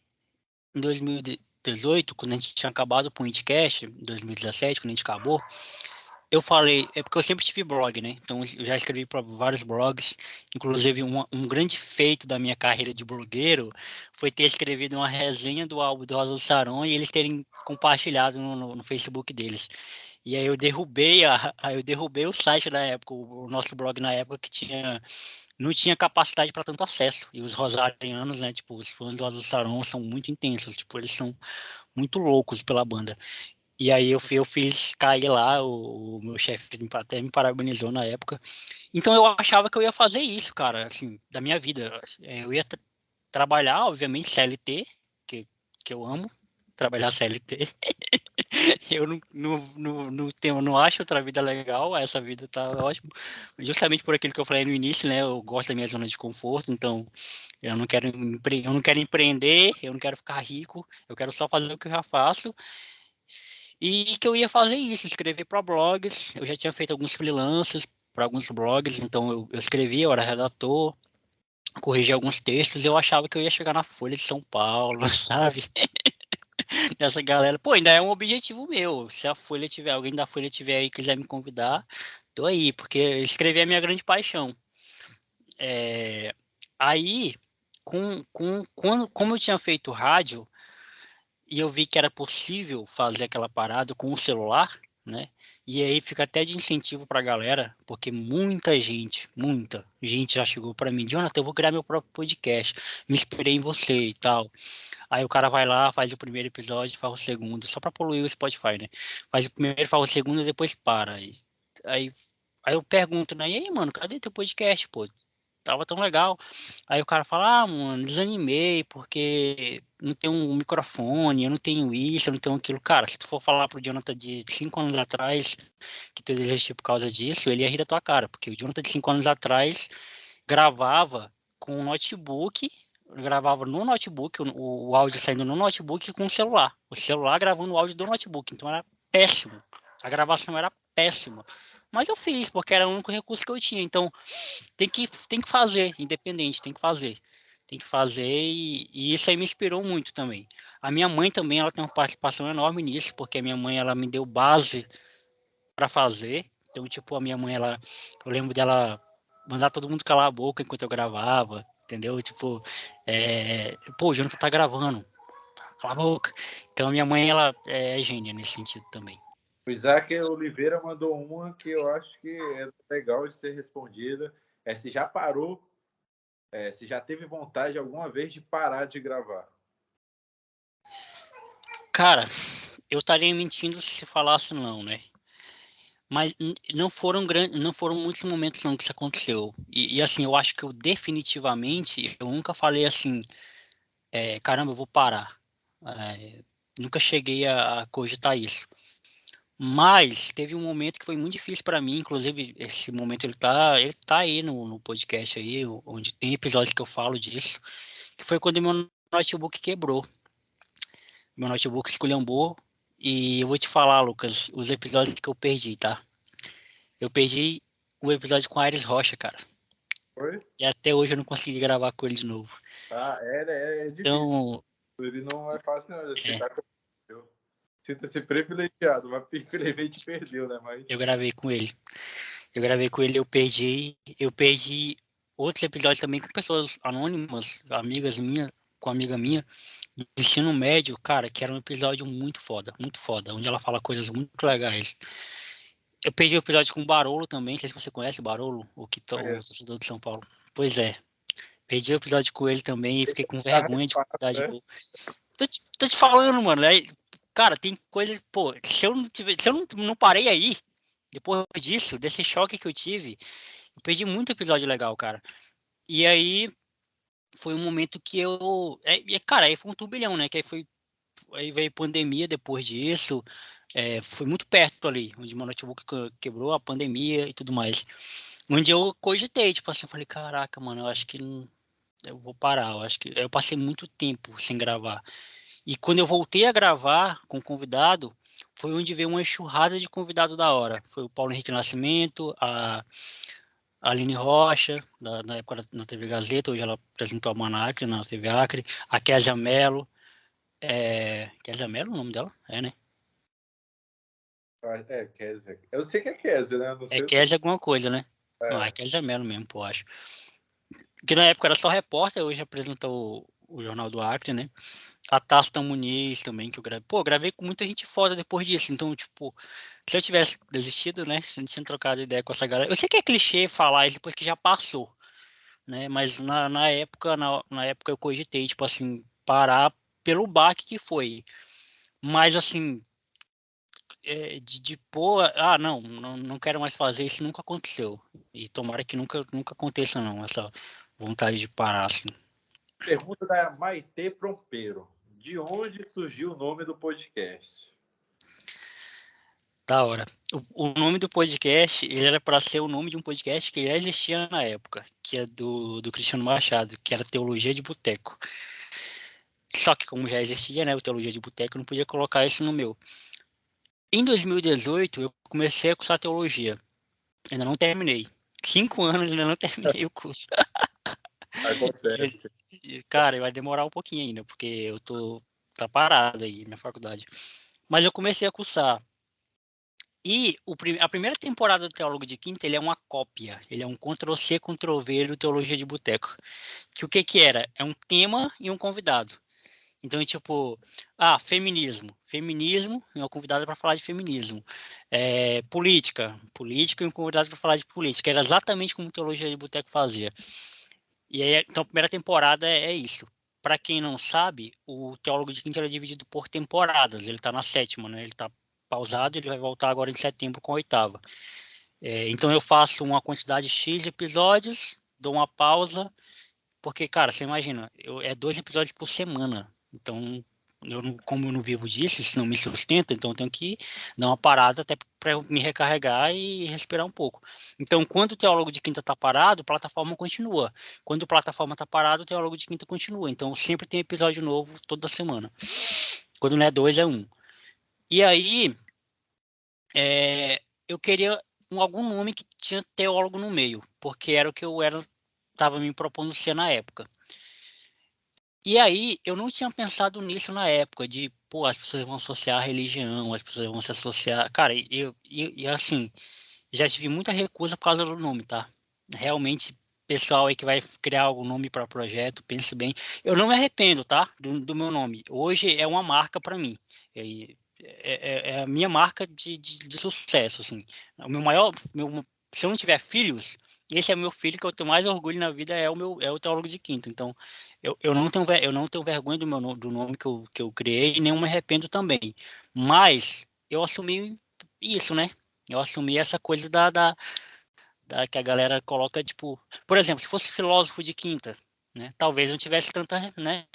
Speaker 2: em 2018, quando a gente tinha acabado o Pointcast, em 2017, quando a gente acabou, eu falei, porque eu sempre tive blog, né? Então eu já escrevi para vários blogs, inclusive um grande feito da minha carreira de blogueiro foi ter escrevido uma resenha do álbum do Rosa do Saron e eles terem compartilhado no Facebook deles. E aí eu derrubei o site da época, o nosso blog na época não tinha capacidade para tanto acesso. E os rosarianos, né, tipo, os fãs do Azul Saron são muito intensos, tipo, eles são muito loucos pela banda. E aí eu fiz cair lá, o meu chefe até me parabenizou na época. Então eu achava que eu ia fazer isso, cara, assim, da minha vida. Eu ia trabalhar, obviamente, CLT, que eu amo trabalhar CLT. Eu não acho outra vida legal, essa vida tá ótima. Justamente por aquilo que eu falei no início, né? Eu gosto da minha zona de conforto, então eu não quero empreender, eu não quero ficar rico, eu quero só fazer o que eu já faço. E que eu ia fazer isso, escrever para blogs. Eu já tinha feito alguns freelances para alguns blogs, então eu escrevia, eu era redator, corrigia alguns textos, eu achava que eu ia chegar na Folha de São Paulo, sabe? Essa galera, pô, ainda é um objetivo meu. Se a Folha tiver, alguém da Folha tiver aí e quiser me convidar, tô aí, porque escrever é a minha grande paixão. Aí, como eu tinha feito rádio, e eu vi que era possível fazer aquela parada com o celular, né? E aí fica até de incentivo para a galera, porque muita gente já chegou para mim, Jonathan, eu vou criar meu próprio podcast, me inspirei em você e tal. Aí o cara vai lá, faz o primeiro episódio, faz o segundo, só para poluir o Spotify, né? Faz o primeiro, faz o segundo e depois para. Aí, aí eu pergunto, né? E aí, mano, cadê teu podcast, pô? Tava tão legal. Aí o cara fala, mano, desanimei porque não tenho um microfone, eu não tenho isso, eu não tenho aquilo. Cara, se tu for falar pro Jonathan de 5 anos atrás que tu desistiu por causa disso, ele ia rir da tua cara, porque o Jonathan de 5 anos atrás gravava com um notebook, gravava no notebook, o áudio saindo no notebook com o celular gravando o áudio do notebook, então era péssimo, a gravação era péssima, mas eu fiz, porque era o único recurso que eu tinha, então tem que fazer, independente, tem que fazer e isso aí me inspirou muito também. A minha mãe também, ela tem uma participação enorme nisso, porque a minha mãe, ela me deu base para fazer, então, tipo, a minha mãe, eu lembro dela mandar todo mundo calar a boca enquanto eu gravava, entendeu? Tipo, pô, o Jonathan tá gravando, cala a boca. Então, minha mãe, ela é gênia nesse sentido também.
Speaker 1: O Isaac Oliveira mandou uma que eu acho que é legal de ser respondida. Se já parou, se já teve vontade alguma vez de parar de gravar.
Speaker 2: Cara, eu estaria mentindo se falasse não, né? Mas não foram muitos momentos não que isso aconteceu. E assim, eu acho que eu nunca falei assim, caramba, eu vou parar. Nunca cheguei a cogitar isso. Mas teve um momento que foi muito difícil para mim, inclusive esse momento ele tá aí no podcast aí, onde tem episódios que eu falo disso, que foi quando meu notebook quebrou. Meu notebook esculhambou e eu vou te falar, Lucas, os episódios que eu perdi, tá? Eu perdi o episódio com Aires Rocha, cara.
Speaker 1: Foi?
Speaker 2: E até hoje eu não consegui gravar com ele de novo.
Speaker 1: Ah, é difícil.
Speaker 2: Então,
Speaker 1: Ele não é fácil, não. Você
Speaker 2: é,
Speaker 1: tá com... Sinta-se privilegiado, mas infelizmente perdeu, né? Mas
Speaker 2: eu gravei com ele. Eu gravei com ele, eu perdi outros episódios também com pessoas anônimas, amigas minhas, com amiga minha, do ensino médio, cara, que era um episódio muito foda, onde ela fala coisas muito legais. Eu perdi o episódio com o Barolo também, não sei se você conhece o Barolo, o
Speaker 1: conheço.
Speaker 2: torcedor de São Paulo. Pois é, perdi o episódio com ele também e fiquei com
Speaker 1: Tá
Speaker 2: vergonha de
Speaker 1: hypado,
Speaker 2: contar de
Speaker 1: né?
Speaker 2: novo. Tô te falando, mano, cara, tem coisas, pô, se eu não parei aí, depois disso, desse choque que eu tive, eu perdi muito episódio legal, cara. E aí foi um momento que cara, aí foi um turbilhão, né? Aí veio pandemia depois disso. Foi muito perto ali, onde meu notebook quebrou, a pandemia e tudo mais. Onde eu cogitei, tipo assim, eu falei, caraca, mano, eu acho que eu vou parar. Eu acho que eu passei muito tempo sem gravar. E quando eu voltei a gravar com o convidado, foi onde veio uma enxurrada de convidados da hora. Foi o Paulo Henrique Nascimento, a Aline Rocha, na época na TV Gazeta, hoje ela apresentou a Manacre na TV Acre, a Kézia Mello, Kézia Mello é o nome dela? É, né?
Speaker 1: Kézia. Eu sei que é Kézia, né? Eu não
Speaker 2: É
Speaker 1: sei o
Speaker 2: Kézia alguma coisa, né? Não, é
Speaker 1: é.
Speaker 2: Kézia Mello mesmo, pô, acho. Que na época era só repórter, hoje apresenta o Jornal do Acre, né? A Tasta Muniz também, que eu gravei. Pô, gravei com muita gente foda depois disso, então, tipo, se eu tivesse desistido, né, se eu não tinha trocado ideia com essa galera. Eu sei que é clichê falar isso depois que já passou, né, mas na época, na época eu cogitei, tipo assim, parar pelo baque que foi. Mas assim, de pôr, não quero mais fazer, isso nunca aconteceu. E tomara que nunca aconteça não, essa vontade de parar, assim.
Speaker 1: Pergunta da Maitê Prompeiro. De onde surgiu o nome do podcast?
Speaker 2: Da hora. O nome do podcast, ele era para ser o nome de um podcast que já existia na época, que é do Cristiano Machado, que era Teologia de Boteco. Só que como já existia, né, o Teologia de Boteco, eu não podia colocar isso no meu. Em 2018, eu comecei a cursar teologia. Ainda não terminei. 5 anos ainda não terminei o curso.
Speaker 1: Acontece.
Speaker 2: Cara, vai demorar um pouquinho ainda, porque tá parado aí minha faculdade. Mas eu comecei a cursar. E a primeira temporada do Teólogo de Quinta, ele é uma cópia. Ele é um Ctrl-C, Ctrl-V do Teologia de Boteco. Que o que que era? É um tema e um convidado. Então, tipo, feminismo. Feminismo e uma convidada para falar de feminismo. Política e um convidado para falar de política. Era exatamente como o Teologia de Boteco fazia. E aí, então, a primeira temporada é isso. Para quem não sabe, o Teólogo de Quinta é dividido por temporadas. Ele está na sétima, né? Ele está pausado, ele vai voltar agora em setembro com a oitava. Então eu faço uma quantidade X de episódios, dou uma pausa, porque, cara, você imagina, é 2 episódios por semana. Então, como eu não vivo disso, isso não me sustenta, então eu tenho que dar uma parada até para eu me recarregar e respirar um pouco. Então, quando o Teólogo de Quinta está parado, a plataforma continua. Quando a plataforma está parada, o Teólogo de Quinta continua. Então, sempre tem episódio novo toda semana. Quando não é dois, é um. E aí, eu queria algum nome que tinha teólogo no meio, porque era o que eu estava me propondo ser na época. E aí, eu não tinha pensado nisso na época, de, pô, as pessoas vão associar a religião, as pessoas vão se associar. Cara, assim, já tive muita recusa por causa do nome, tá? Realmente, pessoal aí que vai criar algum nome para projeto, pense bem. Eu não me arrependo, tá? Do meu nome. Hoje é uma marca para mim. É a minha marca de sucesso, assim. O meu maior, se eu não tiver filhos, esse é o meu filho que eu tenho mais orgulho na vida, é o Teólogo de Quinto. Então, eu não tenho vergonha do nome que eu criei e nem me arrependo também. Mas eu assumi isso, né? Eu assumi essa coisa que a galera coloca, tipo, por exemplo, se fosse filósofo de quinta, né? Talvez não tivesse tanta, né?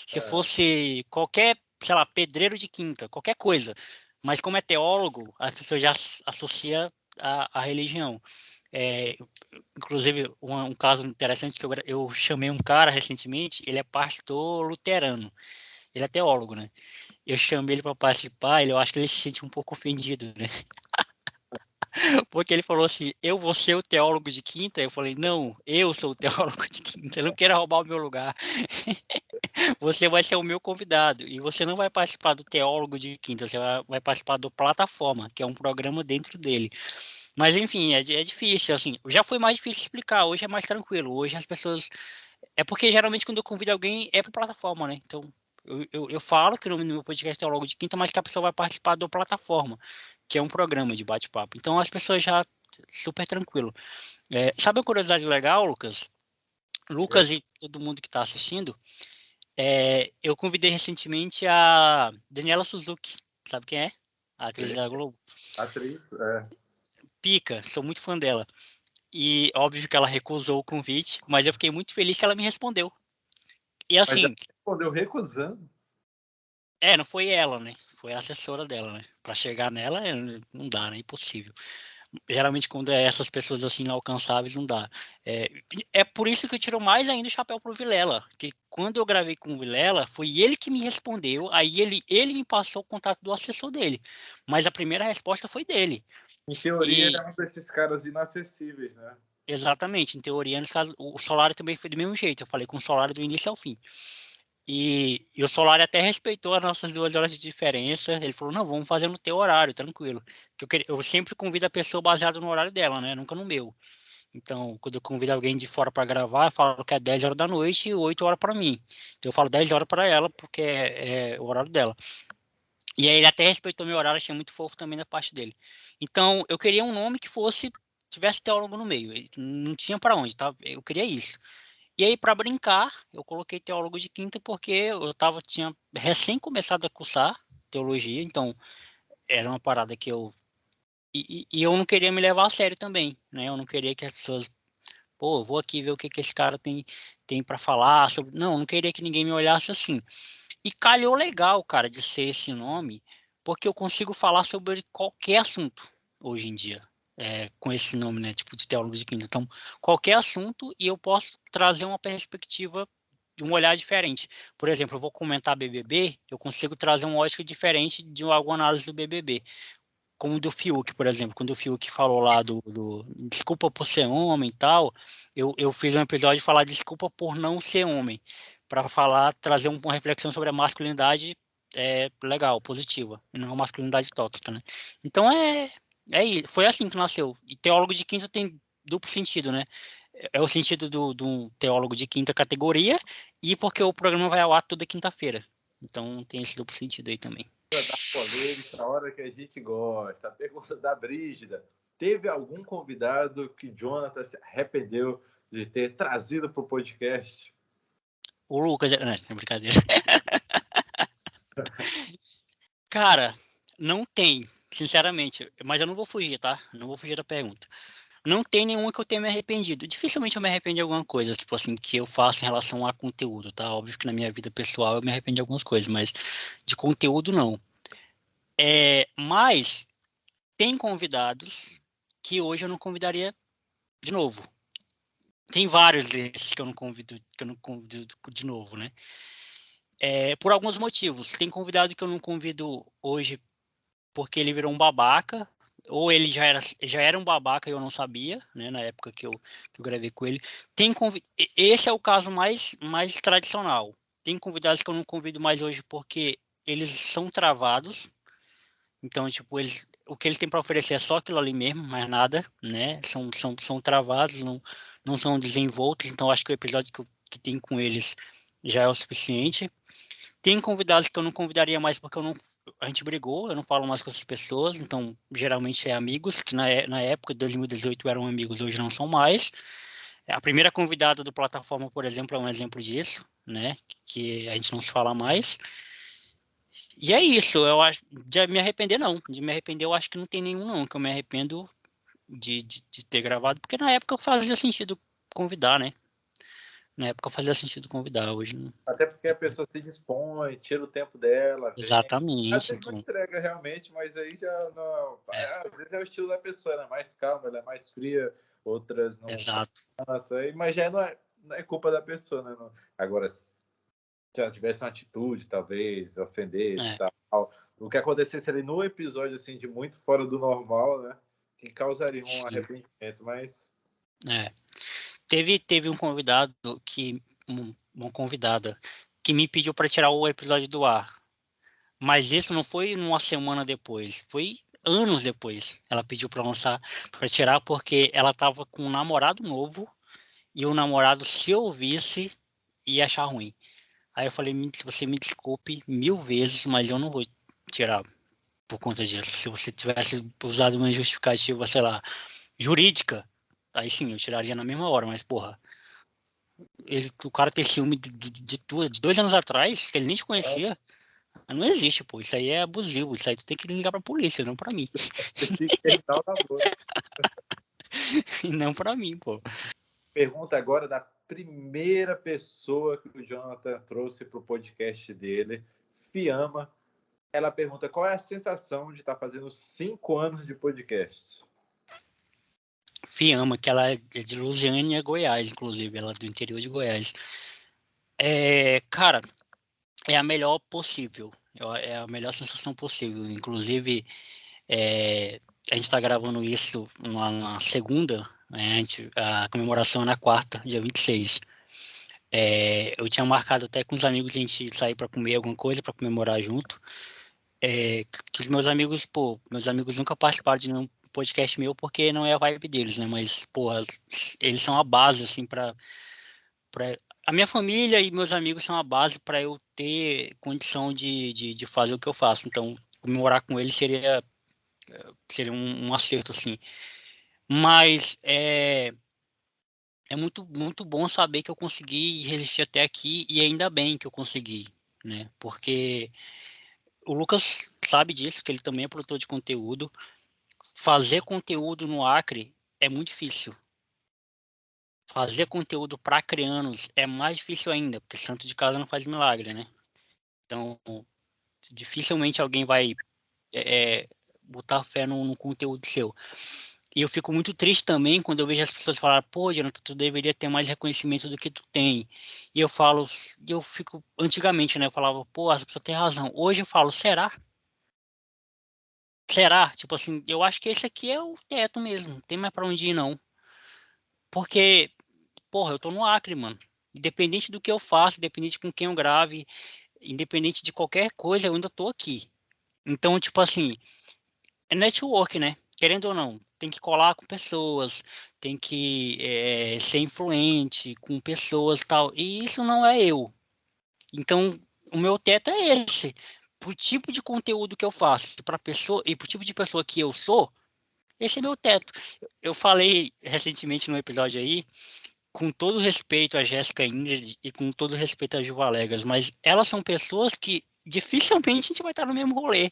Speaker 2: Se
Speaker 1: É.
Speaker 2: fosse qualquer, sei lá, pedreiro de quinta, qualquer coisa. Mas como é teólogo, a pessoa já associa a religião. É, inclusive, um caso interessante que eu chamei um cara recentemente, ele é pastor luterano, ele é teólogo, né? Eu chamei ele para participar, eu acho que ele se sente um pouco ofendido, né? Porque ele falou assim, eu vou ser o teólogo de quinta? Eu falei, não, eu sou o teólogo de quinta, eu não quero roubar o meu lugar. Você vai ser o meu convidado, e você não vai participar do teólogo de quinta, você vai participar do Plataforma, que é um programa dentro dele. Mas, enfim, é difícil, assim, já foi mais difícil explicar, hoje é mais tranquilo, hoje as pessoas... É porque, geralmente, quando eu convido alguém, é para Plataforma, né? Então, eu falo que no meu podcast é teólogo de quinta, mas que a pessoa vai participar do Plataforma, que é um programa de bate-papo. Então, as pessoas já super tranquilo. Sabe uma curiosidade legal, Lucas?
Speaker 1: É.
Speaker 2: Lucas e todo mundo que está assistindo, eu convidei recentemente a Daniela Suzuki, sabe quem é? A atriz da Globo.
Speaker 1: Atriz,
Speaker 2: Pica, sou muito fã dela. E óbvio que ela recusou o convite, mas eu fiquei muito feliz que ela me respondeu. E
Speaker 1: mas já
Speaker 2: assim,
Speaker 1: respondeu recusando.
Speaker 2: não foi ela, né? Foi a assessora dela, né? Para chegar nela, não dá, né? Impossível. Geralmente, quando é essas pessoas assim inalcançáveis, não dá. É, é por isso que eu tiro mais ainda o chapéu pro Vilela. Que quando eu gravei com o Vilela, foi ele que me respondeu. Aí ele me passou o contato do assessor dele. Mas a primeira resposta foi dele.
Speaker 1: Em teoria, ele
Speaker 2: E
Speaker 1: é um desses caras inacessíveis, né?
Speaker 2: exatamente, em teoria, no caso, o Solari também foi do mesmo jeito. Eu falei com o Solari do início ao fim. E o Solari até respeitou as nossas 2 horas de diferença. Ele falou, não, vamos fazer no teu horário, tranquilo. Eu sempre convido a pessoa baseado no horário dela, né? Nunca no meu. Então, quando eu convido alguém de fora para gravar, eu falo que é 10 horas da noite e 8 horas para mim. Então, eu falo 10 horas para ela, porque é o horário dela. E aí ele até respeitou meu horário, achei muito fofo também da parte dele. Então, eu queria um nome que tivesse teólogo no meio. Não tinha para onde, tá? Eu queria isso. E aí, para brincar, eu coloquei teólogo de quinta porque tinha recém começado a cursar teologia, então era uma parada que eu. E eu não queria me levar a sério também, né? Eu não queria que as pessoas, pô, eu vou aqui ver o que esse cara tem para falar sobre. Não, eu não queria que ninguém me olhasse assim. E calhou legal, cara, de ser esse nome, porque eu consigo falar sobre qualquer assunto hoje em dia, com esse nome, né, tipo de teólogo de quinta. Então, qualquer assunto e eu posso trazer uma perspectiva de um olhar diferente. Por exemplo, eu vou comentar BBB, eu consigo trazer uma ótica diferente de alguma análise do BBB. Como o do Fiuk, por exemplo, quando o Fiuk falou lá do desculpa por ser homem e tal, eu fiz um episódio de falar desculpa por não ser homem, para falar, trazer uma reflexão sobre a masculinidade legal, positiva, e não a masculinidade tóxica, né? Então foi assim que nasceu. E teólogo de quinta tem duplo sentido, né? É o sentido do teólogo de quinta categoria e porque o programa vai ao ar toda quinta-feira. Então tem esse duplo sentido aí também.
Speaker 1: Da polêmica, a hora que a gente gosta. A pergunta da Brígida. Teve algum convidado que Jonathan se arrependeu de ter trazido para o podcast?
Speaker 2: O Lucas, não, é brincadeira. Cara, não tem, sinceramente, mas eu não vou fugir, tá? Não vou fugir da pergunta. Não tem nenhuma que eu tenha me arrependido. Dificilmente eu me arrependo de alguma coisa, tipo assim, que eu faço em relação a conteúdo, tá? Óbvio que na minha vida pessoal eu me arrependo de algumas coisas, mas de conteúdo não. Mas tem convidados que hoje eu não convidaria de novo. Tem vários desses que eu não convido de novo, né? Por alguns motivos. Tem convidado que eu não convido hoje porque ele virou um babaca, ou ele já era um babaca e eu não sabia, né, na época que eu gravei com ele. Esse é o caso mais tradicional. Tem convidados que eu não convido mais hoje porque eles são travados, então, tipo, o que eles têm para oferecer é só aquilo ali mesmo, mais nada, né? São travados, não são desenvoltos, então acho que o episódio que tem com eles já é o suficiente. Tem convidados que eu não convidaria mais porque a gente brigou, eu não falo mais com essas pessoas, então geralmente é amigos, que na época de 2018 eram amigos, hoje não são mais. A primeira convidada do Plataforma, por exemplo, é um exemplo disso, né? Que a gente não se fala mais. E é isso, eu acho, de me arrepender não, de me arrepender eu acho que não tem nenhum não, que eu me arrependo de ter gravado, porque na época fazia sentido convidar, né? Na época fazia sentido convidar, hoje não.
Speaker 1: Até porque a pessoa se dispõe, tira o tempo dela, vem. Às
Speaker 2: Exatamente,
Speaker 1: vezes não
Speaker 2: então,
Speaker 1: entrega realmente, mas aí já não.
Speaker 2: é,
Speaker 1: Às vezes é o estilo da pessoa, ela é mais calma, ela é mais fria, outras não
Speaker 2: exato.
Speaker 1: tanto. Mas já não é culpa da pessoa, né? Agora, se ela tivesse uma atitude, talvez, ofendesse e
Speaker 2: É,
Speaker 1: tal. O que acontecesse ali no episódio, assim, de muito fora do normal, né? Que causaria um
Speaker 2: sim,
Speaker 1: arrependimento, mas.
Speaker 2: é. Teve um convidado uma convidada que me pediu para tirar o episódio do ar, mas isso não foi uma semana depois, foi anos depois. Ela pediu para lançar, para tirar, porque ela estava com um namorado novo e o namorado, se ouvisse, ia achar ruim. Aí eu falei, você me desculpe 1000 vezes, mas eu não vou tirar por conta disso. Se você tivesse usado uma justificativa, sei lá, jurídica, aí sim, eu tiraria na mesma hora, mas porra. O cara ter ciúme de 2 anos atrás, que ele nem te conhecia, não existe, pô. Isso aí é abusivo. Isso aí tu tem que ligar pra polícia, não pra mim.
Speaker 1: Tem que terminar o namoro.
Speaker 2: E não pra mim, pô.
Speaker 1: Pergunta agora da primeira pessoa que o Jonathan trouxe para o podcast dele, Fiamma. Ela pergunta qual é a sensação de estar fazendo 5 anos de podcast.
Speaker 2: Fiamma, que ela é de Lusiânia, Goiás, inclusive. Ela é do interior de Goiás. Cara, é a melhor possível. É a melhor sensação possível. Inclusive, a gente está gravando isso na segunda, né? A comemoração é na quarta, dia 26. Eu tinha marcado até com os amigos a gente sair para comer alguma coisa para comemorar junto. Que os meus amigos nunca participaram de nenhum podcast meu porque não é a vibe deles, né? Mas, pô, eles são a base, assim, para a minha família e meus amigos são a base para eu ter condição de fazer o que eu faço. Então, morar com eles seria um acerto, assim. Mas é muito, muito bom saber que eu consegui resistir até aqui e ainda bem que eu consegui, né? Porque o Lucas sabe disso, que ele também é produtor de conteúdo. Fazer conteúdo no Acre é muito difícil. Fazer conteúdo para crianos é mais difícil ainda, porque santo de casa não faz milagre, né? Então, dificilmente alguém vai botar fé no conteúdo seu. E eu fico muito triste também quando eu vejo as pessoas falar, pô, Jonathan, tu deveria ter mais reconhecimento do que tu tem. E eu falo, eu fico, antigamente, né, eu falava, pô, essa pessoa tem razão. Hoje eu falo, será? Será? Tipo assim, eu acho que esse aqui é o teto mesmo, não tem mais pra onde ir, não. Porque, porra, eu tô no Acre, mano. Independente do que eu faço, independente com quem eu grave, independente de qualquer coisa, eu ainda tô aqui. Então, tipo assim, é network, né? Querendo ou não, tem que colar com pessoas, tem que ser influente com pessoas e tal. E isso não é eu. Então, o meu teto é esse. Pro tipo de conteúdo que eu faço, para pessoa e pro tipo de pessoa que eu sou, esse é meu teto. Eu falei recentemente num episódio aí, com todo respeito a Jéssica Ingrid e com todo respeito a Juva Legas, mas elas são pessoas que dificilmente a gente vai estar no mesmo rolê.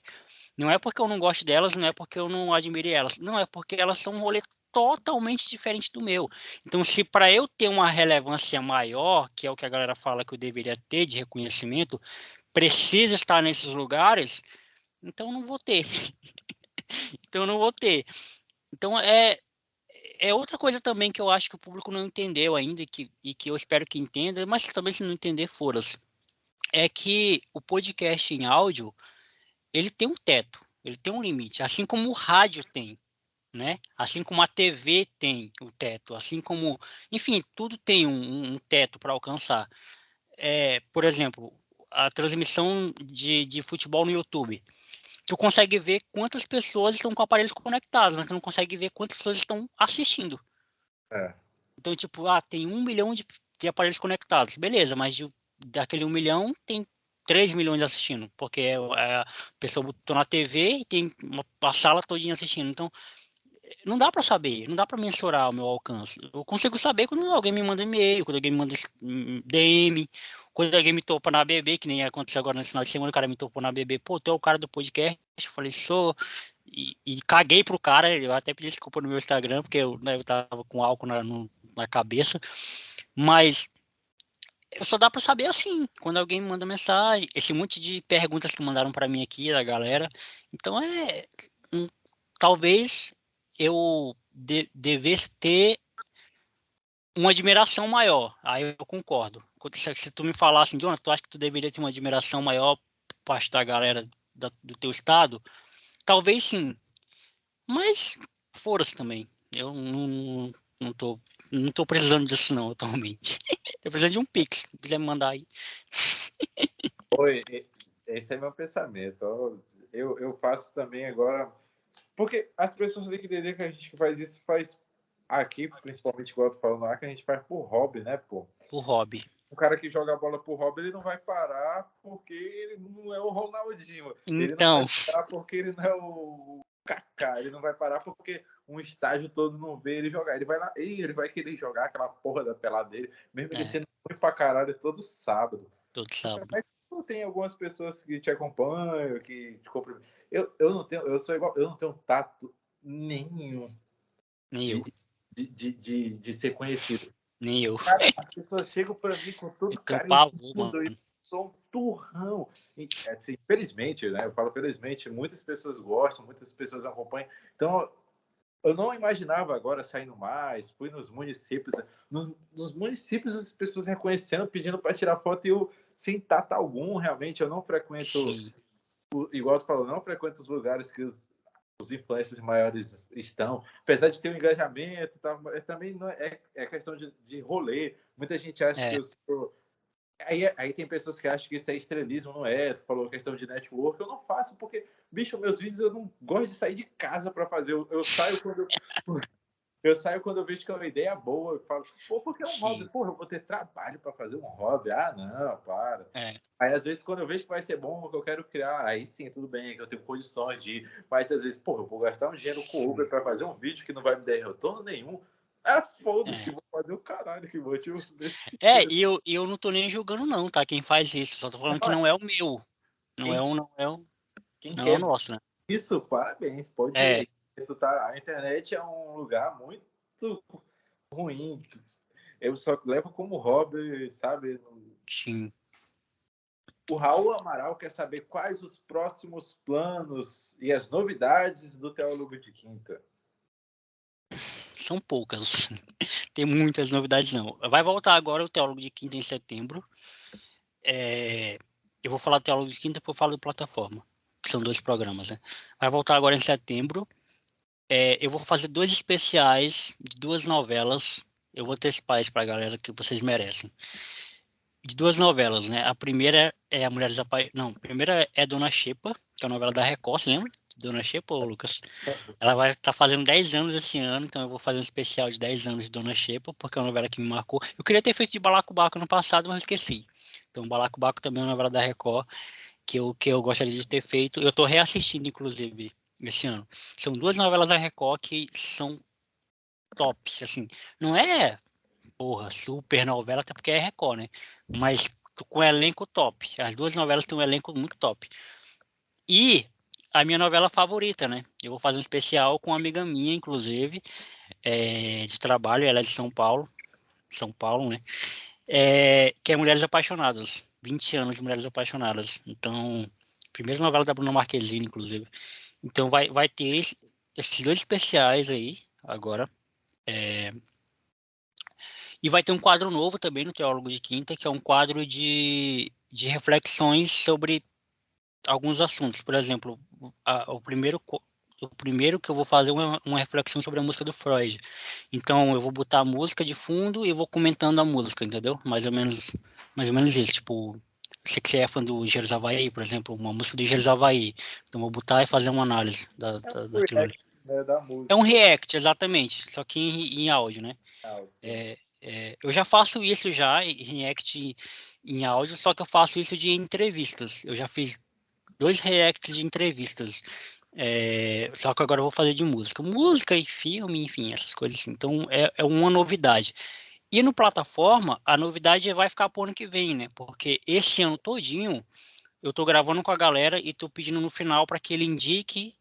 Speaker 2: Não é porque eu não gosto delas, não é porque eu não admire elas, não é porque elas são um rolê totalmente diferente do meu. Então, se para eu ter uma relevância maior, que é o que a galera fala que eu deveria ter de reconhecimento, precisa estar nesses lugares, então eu não vou ter. Então eu não vou ter. Então é outra coisa também que eu acho que o público não entendeu ainda e que eu espero que entenda, mas também se não entender, foda-se. É que o podcast em áudio, ele tem um teto, ele tem um limite, assim como o rádio tem, né? Assim como a TV tem o teto, assim como, enfim, tudo tem um teto para alcançar. Por exemplo, a transmissão de futebol no YouTube. Tu consegue ver quantas pessoas estão com aparelhos conectados, mas tu não consegue ver quantas pessoas estão assistindo.
Speaker 1: É.
Speaker 2: Então, tipo, tem 1 milhão de aparelhos conectados. Beleza, mas daquele 1 milhão tem 3 milhões assistindo, porque a pessoa botou na TV e tem a sala todinha assistindo. Então, não dá para saber, não dá para mensurar o meu alcance. Eu consigo saber quando alguém me manda e-mail, quando alguém me manda DM, quando alguém me topa na BB, que nem aconteceu agora no final de semana, o cara me topou na BB, pô, tu é o cara do podcast? Eu falei, sou. E caguei pro cara, eu até pedi desculpa no meu Instagram, porque eu tava com álcool na cabeça, mas eu só dá para saber assim, quando alguém me manda mensagem, esse monte de perguntas que mandaram para mim aqui, da galera. Então talvez eu devesse ter uma admiração maior. Aí eu concordo. Se tu me falasse, Jonathan, tu acha que tu deveria ter uma admiração maior por parte da galera do teu estado? Talvez sim. Mas fora-se também. Eu não tô, não tô precisando disso não, atualmente. Tô precisando de um Pix. Se quiser me mandar aí.
Speaker 1: Oi, esse é meu pensamento. Eu faço também agora. Porque as pessoas têm que entender que a gente faz isso, faz aqui, principalmente igual eu tô falando lá, que a gente faz por hobby, né, pô?
Speaker 2: Por hobby.
Speaker 1: O cara que joga bola por hobby, ele não vai parar porque ele não é o Ronaldinho. Ele não vai
Speaker 2: Então,
Speaker 1: parar porque ele não é o Kaká. Ele não vai parar porque um estágio todo não vê ele jogar. Ele vai lá, ele vai querer jogar aquela porra da pelada dele, mesmo ele sendo ruim pra caralho todo sábado.
Speaker 2: todo sábado.
Speaker 1: Mas tem algumas pessoas que te acompanham, que te cumprimentam. Eu não tenho, eu sou igual, eu não tenho tato nenhum
Speaker 2: Nem eu.
Speaker 1: de, de ser conhecido.
Speaker 2: Nem eu.
Speaker 1: Cara, as pessoas chegam para mim com
Speaker 2: Eu
Speaker 1: todo
Speaker 2: tenho
Speaker 1: carinho
Speaker 2: pavor,
Speaker 1: do mundo e
Speaker 2: mano.
Speaker 1: sou um turrão. E, assim, felizmente, né? Eu falo felizmente, muitas pessoas gostam, muitas pessoas acompanham. Então, eu não imaginava agora saindo mais. Fui nos municípios, nos municípios as pessoas reconhecendo, pedindo para tirar foto e eu sem tato algum, realmente. Eu não frequento,
Speaker 2: Sim.
Speaker 1: igual tu falou, não frequento os lugares que os influencers maiores estão, apesar de ter um engajamento, tá, também não é questão de rolê. Muita gente acha que
Speaker 2: É.
Speaker 1: eu sou. Aí tem pessoas que acham que isso é estrelismo, não é? Tu falou questão de network, eu não faço porque, bicho, meus vídeos eu não gosto de sair de casa para fazer. Eu saio quando Eu saio quando eu vejo que é uma ideia boa. Eu falo, pô, porque é um hobby.
Speaker 2: Sim,
Speaker 1: Porra, eu vou ter trabalho para fazer um hobby. Ah, não, para.
Speaker 2: é,
Speaker 1: Aí, às vezes, quando eu vejo que vai ser bom, que eu quero criar, aí sim, tudo bem, que eu tenho condições de ir. Mas, às vezes, porra, eu vou gastar um dinheiro com o
Speaker 2: sim,
Speaker 1: Uber para fazer um vídeo que não vai me dar retorno nenhum. Ah, foda-se,
Speaker 2: é.
Speaker 1: vou fazer o caralho que motivo desse
Speaker 2: É,
Speaker 1: sentido.
Speaker 2: e eu não tô nem julgando não, tá? Quem faz isso, só tô falando que
Speaker 1: Não,
Speaker 2: não é o meu, não é
Speaker 1: quem,
Speaker 2: o, não é o,
Speaker 1: quem
Speaker 2: não é o
Speaker 1: quer
Speaker 2: nosso, né?
Speaker 1: isso, parabéns, pode
Speaker 2: É,
Speaker 1: ir. A internet é um lugar muito ruim. Eu só levo como hobby, sabe?
Speaker 2: sim.
Speaker 1: O Raul Amaral quer saber quais os próximos planos e as novidades do Teólogo de Quinta.
Speaker 2: São poucas. Tem muitas novidades não. Vai voltar agora o Teólogo de Quinta em setembro. Eu vou falar do Teólogo de Quinta, depois eu falo de plataforma. Que são 2 programas, né? Vai voltar agora em setembro. Eu vou fazer 2 especiais de 2 novelas. Eu vou antecipar isso pra galera que vocês merecem. De 2 novelas, né? A primeira é a Mulheres Apaixonadas. Não, a primeira é Dona Xepa, que é uma novela da Record, você lembra? Dona Xepa, ô Lucas? Ela vai estar fazendo 10 anos esse ano, então eu vou fazer um especial de 10 anos de Dona Xepa, porque é uma novela que me marcou. Eu queria ter feito de Balacobaco no passado, mas esqueci. Então, Balacobaco também é uma novela da Record que eu gostaria de ter feito. Eu estou reassistindo, inclusive, esse ano. São 2 novelas da Record que são top, assim. Não é, porra, super novela, até porque é Record, né? Mas com elenco top. As 2 novelas têm um elenco muito top. E a minha novela favorita, né? Eu vou fazer um especial com uma amiga minha, inclusive, de trabalho, ela é de São Paulo, né? Que é Mulheres Apaixonadas, 20 anos de Mulheres Apaixonadas. Então, primeira novela da Bruna Marquezine, inclusive. Então, vai ter esses 2 especiais aí, agora. E vai ter um quadro novo também no Teólogo de Quinta, que é um quadro de reflexões sobre alguns assuntos. Por exemplo, o primeiro que eu vou fazer uma reflexão sobre a música do Freud. Então, eu vou botar a música de fundo e vou comentando a música, entendeu? Mais ou menos isso. Tipo, sei que você é fã do Engenheiros do Havaí, por exemplo, uma música do Engenheiros do Havaí. Então, eu vou botar e fazer uma análise
Speaker 1: É um
Speaker 2: daquilo ali.
Speaker 1: react, né, da
Speaker 2: É um
Speaker 1: música.
Speaker 2: react, exatamente, só que em áudio, né?
Speaker 1: Ah, sim.
Speaker 2: Eu já faço isso já, em react em áudio, só que eu faço isso de entrevistas. Eu já fiz 2 reacts de entrevistas. Só que agora eu vou fazer de música. Música e filme, enfim, essas coisas assim. Então é uma novidade. E no plataforma, a novidade vai ficar pro ano que vem, né? Porque esse ano todinho eu tô gravando com a galera e tô pedindo no final para que ele indique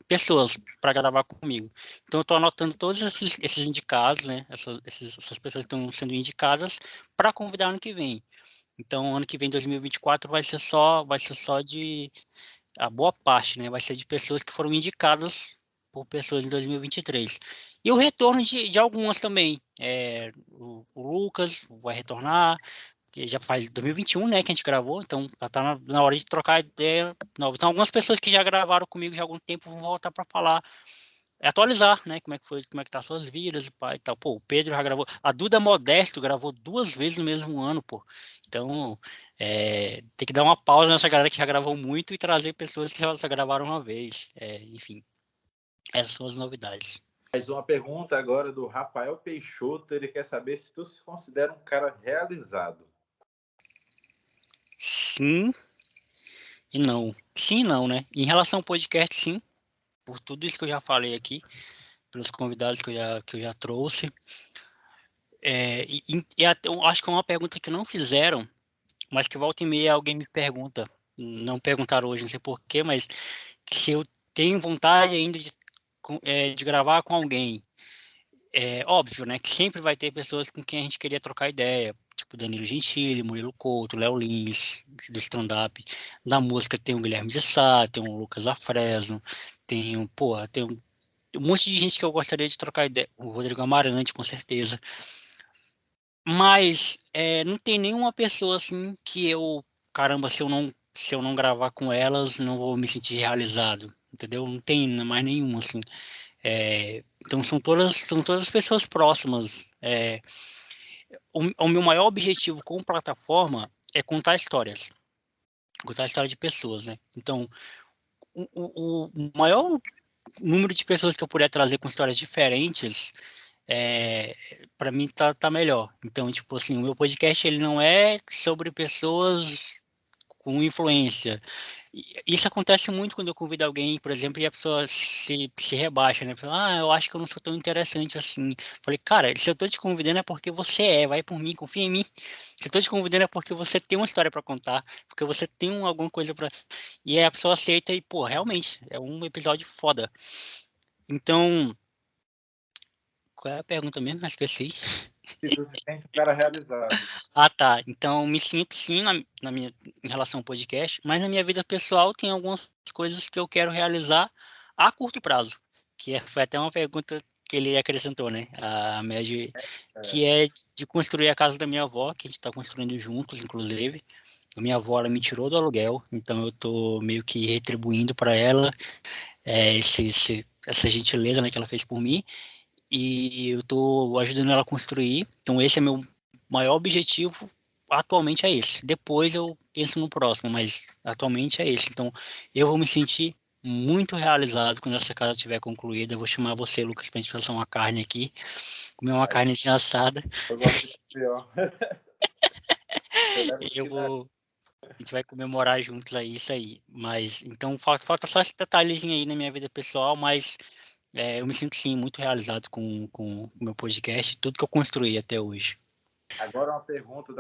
Speaker 2: pessoas para gravar comigo. Então eu tô anotando todos esses indicados, né? Essas pessoas que estão sendo indicadas para convidar ano que vem. Então, ano que vem, 2024, vai ser só de a boa parte, né? Vai ser de pessoas que foram indicadas por pessoas em 2023. E o retorno de algumas também. O Lucas vai retornar, que já faz 2021, né, que a gente gravou, então já tá na hora de trocar ideia nova. Então, algumas pessoas que já gravaram comigo já há algum tempo vão voltar para falar, atualizar, né, como é que foi, como é que tá suas vidas e pai e tal. Pô, o Pedro já gravou, a Duda Modesto gravou 2 vezes no mesmo ano, pô. Então, tem que dar uma pausa nessa galera que já gravou muito e trazer pessoas que só gravaram uma vez. Enfim, essas são as novidades.
Speaker 1: Mais uma pergunta agora do Rafael Peixoto. Ele quer saber se tu se considera um cara realizado.
Speaker 2: Sim e não. Sim e não, né? Em relação ao podcast, sim, por tudo isso que eu já falei aqui, pelos convidados que eu já trouxe. E até, eu acho que é uma pergunta que não fizeram, mas que volta e meia alguém me pergunta. Não perguntaram hoje, não sei porquê, mas se eu tenho vontade ainda de gravar com alguém. É óbvio, né, que sempre vai ter pessoas com quem a gente queria trocar ideia, tipo Danilo Gentili, Murilo Couto, Léo Lins, do stand-up. Da música tem o Guilherme de Sá, tem o Lucas Afresno, tem um monte de gente que eu gostaria de trocar ideia. O Rodrigo Amarante, com certeza. Mas não tem nenhuma pessoa assim que caramba, se eu não gravar com elas, não vou me sentir realizado, entendeu? Não tem mais nenhuma assim. Então são todas pessoas próximas. O meu maior objetivo com plataforma é contar a história de pessoas, né? Então o maior o número de pessoas que eu puder trazer com histórias diferentes, para mim tá melhor. Então, tipo assim, o meu podcast ele não é sobre pessoas com influência. Isso acontece muito quando eu convido alguém, por exemplo, e a pessoa se rebaixa, né? Fala, eu acho que eu não sou tão interessante assim. Falei, cara, se eu tô te convidando é porque você vai por mim, confia em mim. Se eu tô te convidando é porque você tem uma história para contar, porque você tem alguma coisa para. E aí a pessoa aceita e, pô, realmente, é um episódio foda. Então, qual é a pergunta mesmo? Esqueci.
Speaker 1: Se tu se sente um cara realizado.
Speaker 2: Ah, tá. Então, me sinto sim em relação ao podcast, mas na minha vida pessoal tem algumas coisas que eu quero realizar a curto prazo, foi até uma pergunta que ele acrescentou, né? A média,
Speaker 1: É,
Speaker 2: que é de construir a casa da minha avó, que a gente está construindo juntos, inclusive. A minha avó, ela me tirou do aluguel, então eu estou meio que retribuindo para ela essa gentileza, né, que ela fez por mim, e eu estou ajudando ela a construir. Então esse é meu maior objetivo atualmente é esse. Depois eu penso no próximo, mas atualmente é esse. Então eu vou me sentir muito realizado quando essa casa estiver concluída. Eu vou chamar você, Lucas, para a gente fazer uma carne aqui, comer uma
Speaker 1: aí
Speaker 2: carnezinha assada.
Speaker 1: eu gosto de comer, ó. Eu levo
Speaker 2: E eu
Speaker 1: aqui na...
Speaker 2: vou, a gente vai comemorar juntos aí isso aí. Mas então falta só esse detalhezinho aí na minha vida pessoal, mas eu me sinto sim muito realizado com o meu podcast, tudo que eu construí até hoje.
Speaker 1: Agora uma pergunta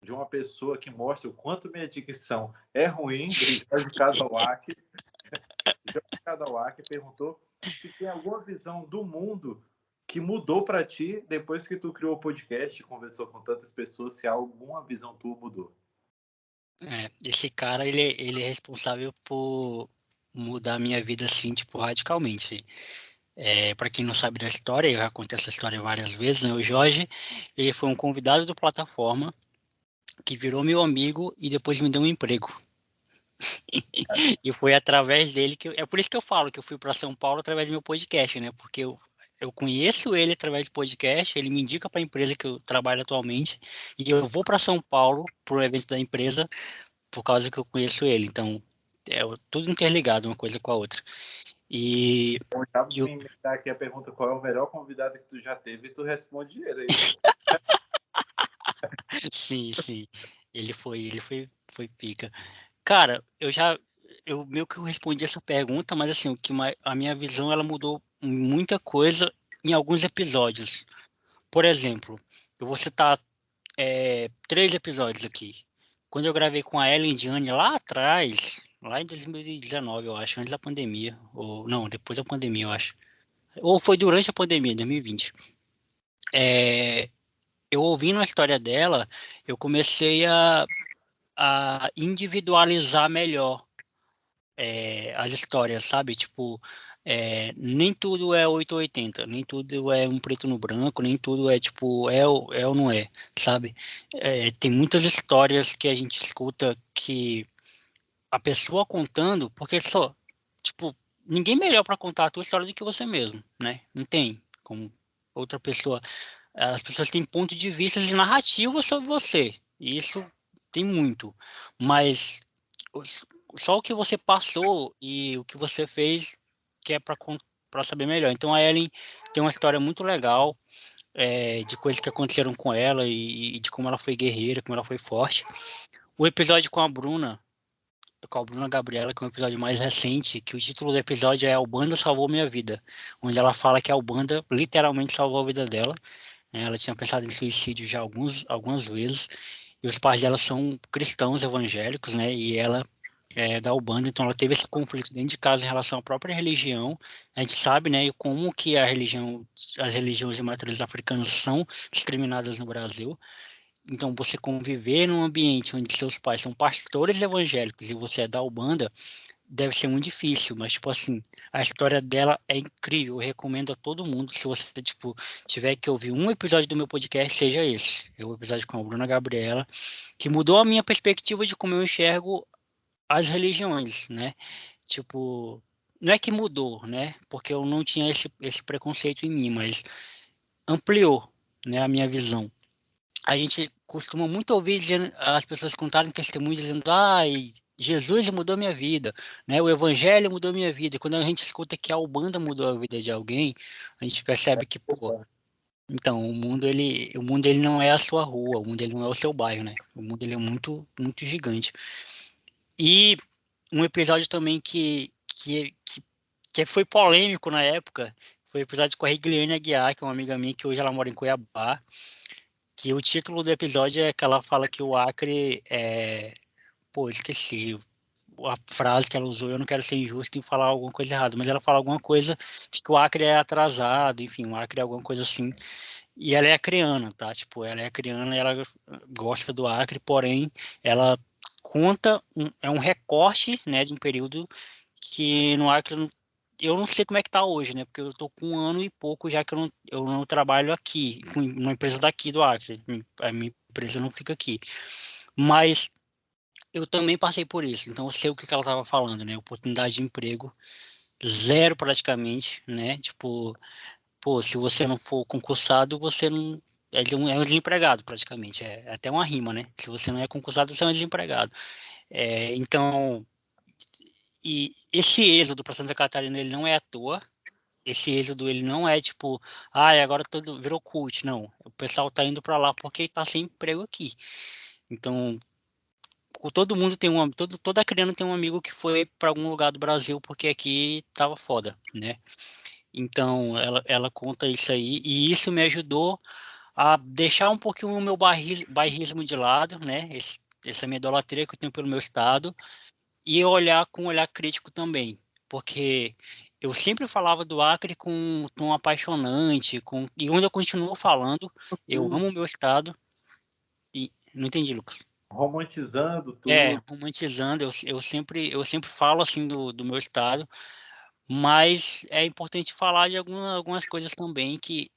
Speaker 1: de uma pessoa que mostra o quanto minha dicção é ruim, Jorge Cadauac. Jorge Cadauac perguntou se tem alguma visão do mundo que mudou para ti depois que tu criou o podcast, conversou com tantas pessoas, se alguma visão tua mudou.
Speaker 2: Esse cara, ele é responsável por mudar a minha vida, assim, tipo, radicalmente. Para quem não sabe da história, eu já contei essa história várias vezes, né? O Jorge, ele foi um convidado do Plataforma, que virou meu amigo e depois me deu um emprego. E foi através dele é por isso que eu falo que eu fui para São Paulo através do meu podcast, né? Porque eu conheço ele através do podcast, ele me indica para a empresa que eu trabalho atualmente, e eu vou para São Paulo para o evento da empresa por causa que eu conheço ele. Então, tudo interligado uma coisa com a outra. E,
Speaker 1: Então, já
Speaker 2: e eu,
Speaker 1: me inventar aqui a pergunta qual é o melhor convidado que tu já teve e tu responde ele aí.
Speaker 2: sim, sim, foi pica. Cara, eu meio que eu respondi essa pergunta, mas assim, a minha visão ela mudou muita coisa em alguns episódios. Por exemplo, eu vou citar 3 episódios aqui. Quando eu gravei com a Ellen Diane lá atrás, lá em 2019, eu acho, antes da pandemia, ou não, depois da pandemia, eu acho. Ou foi durante a pandemia, 2020. É, eu ouvindo a história dela, eu comecei a individualizar melhor as histórias, sabe? Tipo, nem tudo é 8 ou 80, nem tudo é um preto no branco, nem tudo é tipo, ou não é, sabe? Tem muitas histórias que a gente escuta que a pessoa contando, porque só, tipo, ninguém melhor para contar a tua história do que você mesmo, né? Não tem como outra pessoa. As pessoas têm ponto de vista de narrativa sobre você, e isso tem muito, mas os- só o que você passou e o que você fez que é para saber melhor. Então a Ellen tem uma história muito legal de coisas que aconteceram com ela e de como ela foi guerreira, como ela foi forte. O episódio com a Bruna Gabriela, que é um episódio mais recente, que o título do episódio é A Ubanda Salvou Minha Vida, onde ela fala que a Ubanda literalmente salvou a vida dela. Ela tinha pensado em suicídio já algumas vezes, e os pais dela são cristãos evangélicos, né? E ela da Ubanda, então ela teve esse conflito dentro de casa em relação à própria religião. A gente sabe, né, como que as religiões de matriz africanas são discriminadas no Brasil. Então, você conviver num ambiente onde seus pais são pastores evangélicos e você é da Ubanda, deve ser muito difícil, mas, tipo assim, a história dela é incrível. Eu recomendo a todo mundo, se você, tipo, tiver que ouvir um episódio do meu podcast, seja esse. É o episódio com a Bruna Gabriela, que mudou a minha perspectiva de como eu enxergo as religiões, né? Tipo, não é que mudou, né? Porque eu não tinha esse preconceito em mim, mas ampliou, né, a minha visão. A gente costuma muito ouvir as pessoas contarem testemunhos dizendo, Jesus mudou minha vida, né? O Evangelho mudou minha vida. E quando a gente escuta que a Umbanda mudou a vida de alguém, a gente percebe que, pô, então o mundo ele não é a sua rua, o mundo ele não é o seu bairro, né? O mundo ele é muito, muito gigante. E um episódio também que foi polêmico na época, foi o episódio com a Rigliane Aguiar, que é uma amiga minha que hoje ela mora em Cuiabá, que o título do episódio é que ela fala que o Acre é... Pô, esqueci a frase que ela usou, eu não quero ser injusto e falar alguma coisa errada, mas ela fala alguma coisa de que o Acre é atrasado, enfim, o Acre é alguma coisa assim. E ela é acreana, tá? Tipo, ela é acreana e ela gosta do Acre, porém, ela conta, é um recorte, né, de um período que no Acre eu não sei como é que tá hoje, né? Porque eu tô com 1 ano e pouco já que eu não trabalho aqui, com uma empresa daqui do Acre. A minha empresa não fica aqui. Mas eu também passei por isso, então eu sei o que que ela estava falando, né? Oportunidade de emprego, zero praticamente, né? Tipo, pô, se você não for concursado, você não. É um desempregado, praticamente. É até uma rima, né? Se você não é concursado, você é um desempregado. Então, e esse êxodo para Santa Catarina, ele não é à toa. Esse êxodo, ele não é tipo, agora todo virou cult. Não, o pessoal tá indo para lá porque tá sem emprego aqui. Então, todo mundo tem toda criança tem um amigo que foi para algum lugar do Brasil porque aqui tava foda, né? Então, ela conta isso aí, e isso me ajudou a deixar um pouquinho o meu bairrismo de lado, né? Essa minha idolatria que eu tenho pelo meu estado, e olhar com um olhar crítico também, porque eu sempre falava do Acre com um tom apaixonante, e onde eu continuo falando, eu amo o meu estado, e não entendi, Lucas.
Speaker 1: Romantizando tudo.
Speaker 2: Romantizando, eu sempre falo assim do meu estado, mas é importante falar de algumas coisas também que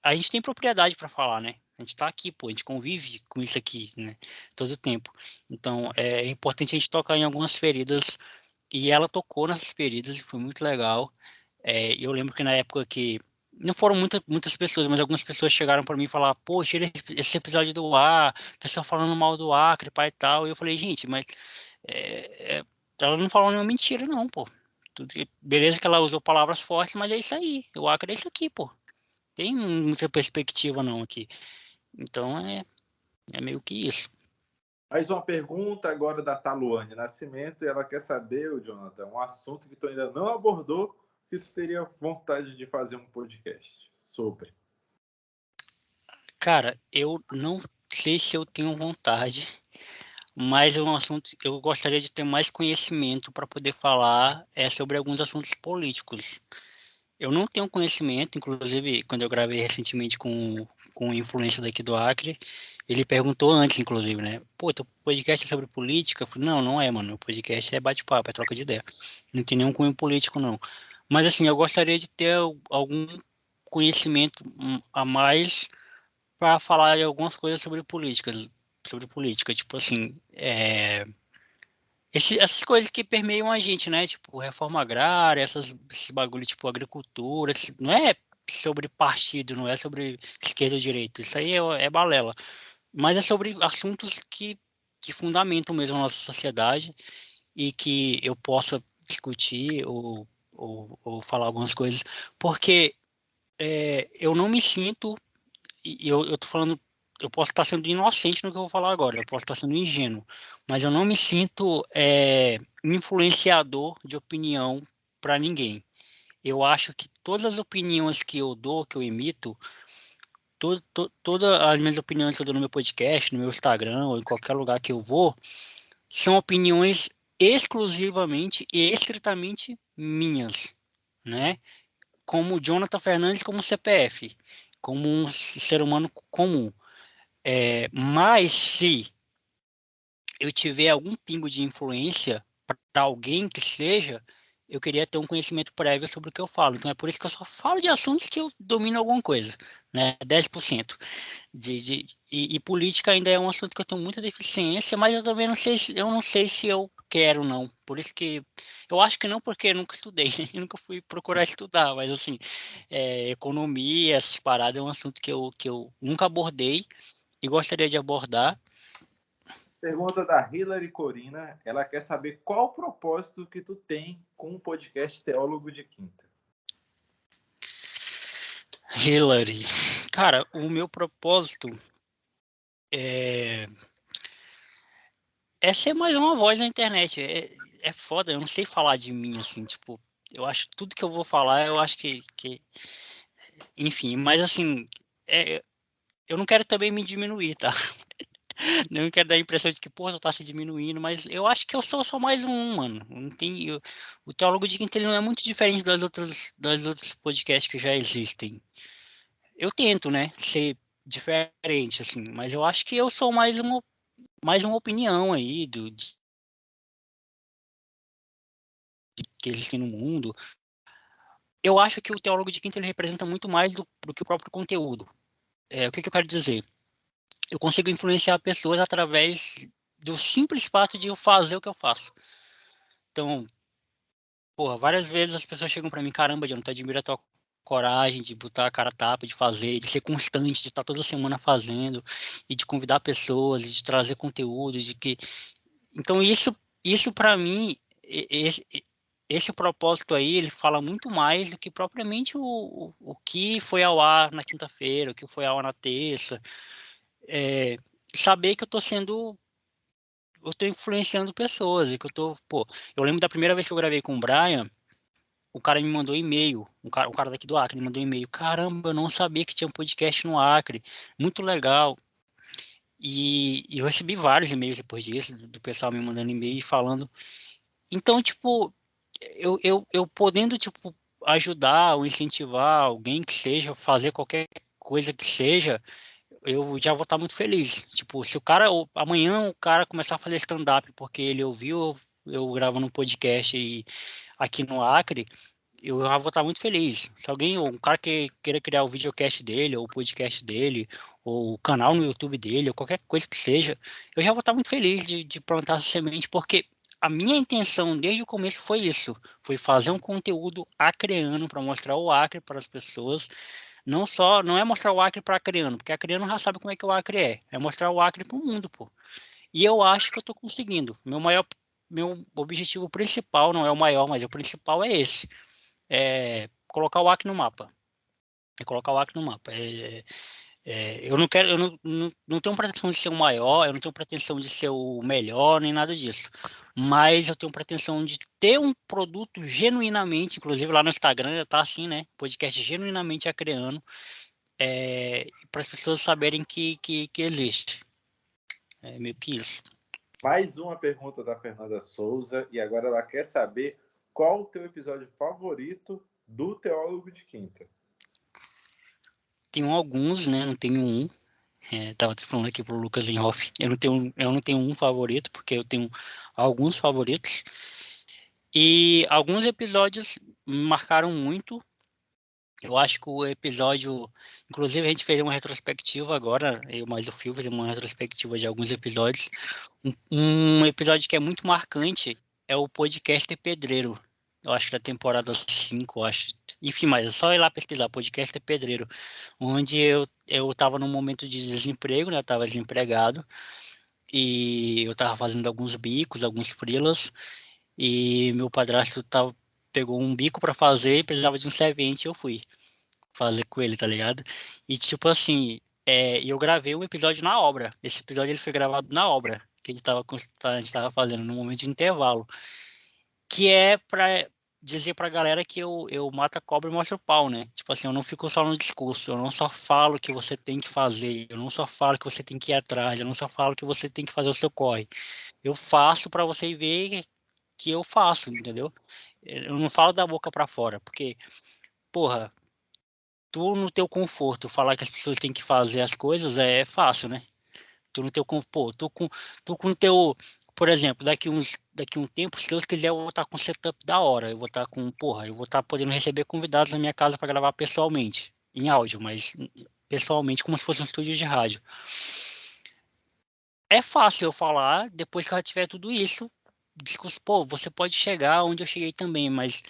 Speaker 2: a gente tem propriedade para falar, né? A gente está aqui, pô, a gente convive com isso aqui, né? Todo o tempo. Então, é importante a gente tocar em algumas feridas, e ela tocou nessas feridas e foi muito legal. Eu lembro que na época que não foram muitas pessoas, mas algumas pessoas chegaram para mim e falaram, pô, tira esse episódio do ar, pessoal falando mal do Acre, pai e tal. E eu falei, gente, mas ela não falou nenhuma mentira, não, pô. Beleza que ela usou palavras fortes, mas é isso aí. O Acre é isso aqui, pô. Tem muita perspectiva não aqui. Então é meio que isso.
Speaker 1: Mais uma pergunta agora da Taluane Nascimento, e ela quer saber, o Jonathan, um assunto que tu ainda não abordou, que você teria vontade de fazer um podcast sobre.
Speaker 2: Cara, eu não sei se eu tenho vontade, mas é um assunto que eu gostaria de ter mais conhecimento para poder falar sobre alguns assuntos políticos. Eu não tenho conhecimento, inclusive, quando eu gravei recentemente com um influencer daqui do Acre, ele perguntou antes, inclusive, né? Pô, teu podcast é sobre política? Eu falei, não, não é, mano. Meu podcast é bate-papo, é troca de ideia. Não tem nenhum cunho político, não. Mas, assim, eu gostaria de ter algum conhecimento a mais para falar de algumas coisas sobre política. Tipo assim, essas coisas que permeiam a gente, né? Tipo, reforma agrária, esses bagulho tipo agricultura, não é sobre partido, não é sobre esquerda ou direita, isso aí é balela. Mas é sobre assuntos que fundamentam mesmo a nossa sociedade e que eu possa discutir ou falar algumas coisas, porque eu não me sinto, e eu tô falando, eu posso estar sendo inocente no que eu vou falar agora, eu posso estar sendo ingênuo, mas eu não me sinto influenciador de opinião para ninguém. Eu acho que todas as opiniões que eu dou, que eu emito, todas as minhas opiniões que eu dou no meu podcast, no meu Instagram ou em qualquer lugar que eu vou, são opiniões exclusivamente e estritamente minhas, né? Como Jonathan Fernandes, como CPF, como um ser humano comum. Mas se eu tiver algum pingo de influência para alguém que seja, eu queria ter um conhecimento prévio sobre o que eu falo. Então é por isso que eu só falo de assuntos que eu domino alguma coisa, né? 10%. E política ainda é um assunto que eu tenho muita deficiência, mas eu também não sei se eu quero, não. Por isso que eu acho que não, porque eu nunca estudei, né? Eu nunca fui procurar estudar, mas assim, economia, essas paradas é um assunto que eu nunca abordei e gostaria de abordar.
Speaker 1: Pergunta da Hilary Corina. Ela quer saber qual o propósito que tu tem com o podcast Teólogo de Quinta.
Speaker 2: Hillary. Cara, o meu propósito é ser mais uma voz na internet. É foda, eu não sei falar de mim, assim, tipo, eu acho tudo que eu vou falar, eu acho enfim, mas assim, eu não quero também me diminuir, tá? Não quero dar a impressão de que, pô, eu tá se diminuindo, mas eu acho que eu sou só mais um, mano. Não tem, o Teólogo de Quinta ele não é muito diferente das outros podcasts que já existem. Eu tento, né, ser diferente, assim, mas eu acho que eu sou mais uma opinião aí que existe no mundo. Eu acho que o Teólogo de Quinta ele representa muito mais do que o próprio conteúdo. O que eu quero dizer? Eu consigo influenciar pessoas através do simples fato de eu fazer o que eu faço. Então, porra, várias vezes as pessoas chegam pra mim, caramba, Jonathan, tu admira a tua coragem de botar a cara a tapa, de fazer, de ser constante, de estar toda semana fazendo, e de convidar pessoas, e de trazer conteúdo, de que... Então, isso para mim, esse propósito aí, ele fala muito mais do que propriamente o que foi ao ar na quinta-feira, o que foi ao ar na terça. É, saber que eu tô influenciando pessoas, e que eu lembro da primeira vez que eu gravei com o Brian, o cara me mandou e-mail, o cara daqui do Acre me mandou e-mail, caramba, eu não sabia que tinha um podcast no Acre, muito legal. E eu recebi vários e-mails depois disso, do pessoal me mandando e-mail falando. Então, tipo, eu podendo, tipo, ajudar ou incentivar alguém que seja, fazer qualquer coisa que seja, eu já vou estar muito feliz. Tipo, se amanhã o cara começar a fazer stand-up porque ele ouviu eu gravando um podcast aqui no Acre, eu já vou estar muito feliz. Se alguém, ou um cara que queira criar o videocast dele, ou o podcast dele, ou o canal no YouTube dele, ou qualquer coisa que seja, eu já vou estar muito feliz de plantar essa semente, porque a minha intenção desde o começo foi isso, foi fazer um conteúdo acreano para mostrar o Acre para as pessoas, não é mostrar o Acre para acreano, porque acreano já sabe como é que o Acre é mostrar o Acre para o mundo, pô. E eu acho que eu estou conseguindo. Meu objetivo principal, não é o maior, mas o principal é esse, colocar o Acre no mapa. É colocar o Acre no mapa. Eu não quero, eu não tenho pretensão de ser o maior, eu não tenho pretensão de ser o melhor, nem nada disso. Mas eu tenho pretensão de ter um produto genuinamente, inclusive lá no Instagram tá assim, né? Podcast genuinamente acreano, para as pessoas saberem que existe. É meio que isso.
Speaker 1: Mais uma pergunta da Fernanda Souza, e agora ela quer saber qual o teu episódio favorito do Teólogo de Quinta.
Speaker 2: Tenho alguns, né? Não tenho um. Tava falando aqui pro Lucas em off. Eu não tenho um favorito, porque eu tenho alguns favoritos. E alguns episódios me marcaram muito. Eu acho que o episódio. Inclusive, a gente fez uma retrospectiva agora, eu mais o Phil fez uma retrospectiva de alguns episódios. Um episódio que é muito marcante é o podcast Pedreiro. Eu acho que da temporada 5, eu acho. Enfim, mas é só ir lá pesquisar, podcast Pedreiro. Onde eu estava num momento de desemprego, né? Eu estava desempregado. E eu estava fazendo alguns bicos, alguns freelas. E meu padrasto pegou um bico para fazer e precisava de um servente e eu fui fazer com ele, tá ligado? E tipo assim, eu gravei um episódio na obra. Esse episódio ele foi gravado na obra que a gente tava fazendo no momento de intervalo, que é para dizer pra galera que eu mato a cobra e mostro o pau, né? Tipo assim, eu não fico só no discurso, eu não só falo que você tem que fazer, eu não só falo que você tem que ir atrás, eu não só falo que você tem que fazer o seu corre. Eu faço para você ver que eu faço, entendeu? Eu não falo da boca para fora, porque, porra, tu no teu conforto falar que as pessoas têm que fazer as coisas é fácil, né? Tu no teu conforto, tu com teu, por exemplo, daqui um tempo, se Deus quiser, eu vou estar com setup da hora, eu vou estar eu vou estar podendo receber convidados na minha casa para gravar pessoalmente, em áudio, mas pessoalmente como se fosse um estúdio de rádio. É fácil eu falar depois que eu já tiver tudo isso, discurso, pô, você pode chegar onde eu cheguei também, mas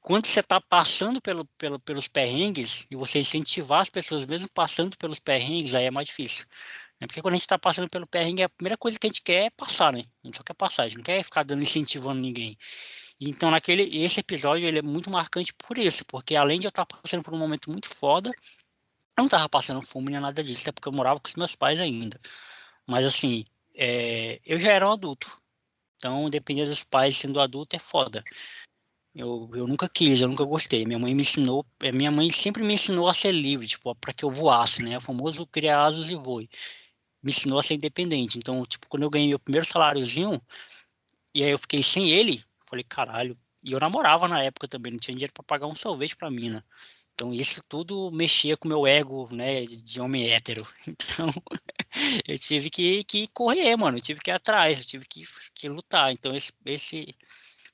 Speaker 2: quando você está passando pelos perrengues e você incentivar as pessoas mesmo passando pelos perrengues, aí é mais difícil. né? Porque quando a gente está passando pelo perrengue, a primeira coisa que a gente quer é passar, né? A gente só quer passar, a gente não quer ficar dando incentivando ninguém. Então, esse episódio, ele é muito marcante por isso, porque além de eu estar passando por um momento muito foda, eu não estava passando fome nem nada disso, até porque eu morava com os meus pais ainda. Mas assim, eu já era um adulto, então depender dos pais sendo adulto é foda. Eu nunca quis, eu nunca gostei. Minha mãe sempre me ensinou a ser livre, tipo, para que eu voasse, né? O famoso criar asas e voe. Me ensinou a ser independente. Então, tipo, quando eu ganhei meu primeiro saláriozinho, e aí eu fiquei sem ele, eu falei, caralho. E eu namorava na época também, não tinha dinheiro para pagar um sorvete para mim, né? Então isso tudo mexia com o meu ego, né, de homem hétero. Então eu tive que correr, mano. Eu tive que ir atrás, eu tive que lutar. Então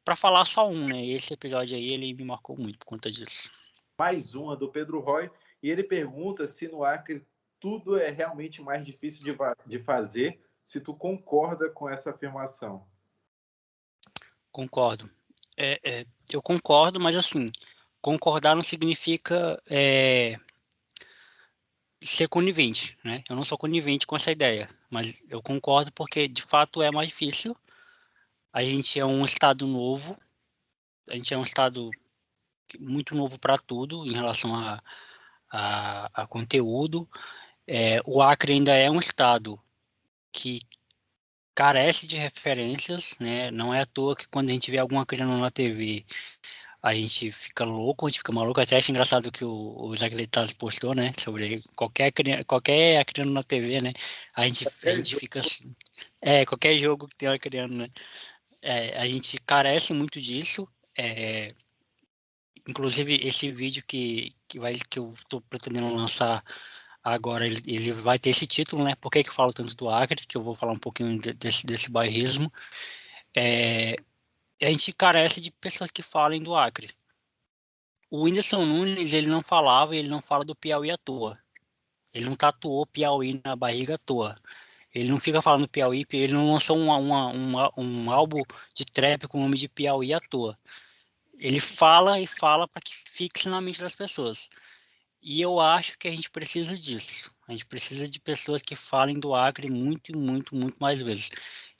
Speaker 2: para falar só um, né? Esse episódio aí, ele me marcou muito por conta disso.
Speaker 1: Mais uma do Pedro Roy, e ele pergunta se no Acre tudo é realmente mais difícil de fazer, se tu concorda com essa afirmação.
Speaker 2: Concordo. Eu concordo, mas assim, concordar não significa ser conivente, né? Eu não sou conivente com essa ideia, mas eu concordo porque de fato é mais difícil. A gente é um estado novo, a gente é um estado muito novo para tudo em relação a conteúdo. O Acre ainda é um estado que carece de referências, né? Não é à toa que quando a gente vê alguma criança na TV, a gente fica louco, a gente fica maluco. Até acho engraçado que o Isaac Leitaz postou, né? Sobre qualquer criança na TV, né? A gente fica assim. Qualquer jogo que tem uma criança, né? A gente carece muito disso. Inclusive, esse vídeo que eu estou pretendendo lançar agora, ele vai ter esse título, né? Por que que eu falo tanto do Acre? Que eu vou falar um pouquinho desse bairrismo. A gente carece de pessoas que falem do Acre. O Whindersson Nunes, ele não falava e ele não fala do Piauí à toa. Ele não tatuou Piauí na barriga à toa. Ele não fica falando Piauí, ele não lançou um álbum de trap com o nome de Piauí à toa. Ele fala e fala para que fixe na mente das pessoas. E eu acho que a gente precisa disso. A gente precisa de pessoas que falem do Acre muito, muito, muito mais vezes.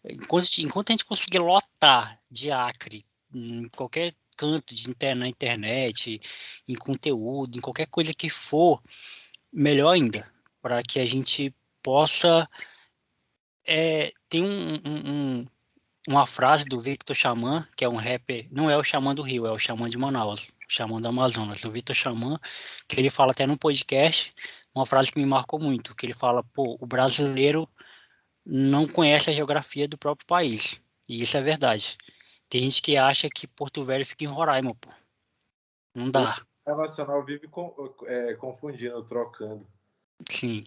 Speaker 2: Enquanto a gente conseguir lotar de Acre em qualquer canto na internet, em conteúdo, em qualquer coisa que for, melhor ainda, para que a gente possa ter uma frase do Victor Xamã, que é um rapper, não é o Xamã do Rio, é o Xamã de Manaus, o Xamã do Amazonas, o Victor Xamã, que ele fala até no podcast, uma frase que me marcou muito, que ele fala, pô, o brasileiro não conhece a geografia do próprio país, e isso é verdade. Tem gente que acha que Porto Velho fica em Roraima, pô. Não
Speaker 1: O
Speaker 2: dá.
Speaker 1: Nacional vive confundindo, trocando.
Speaker 2: Sim.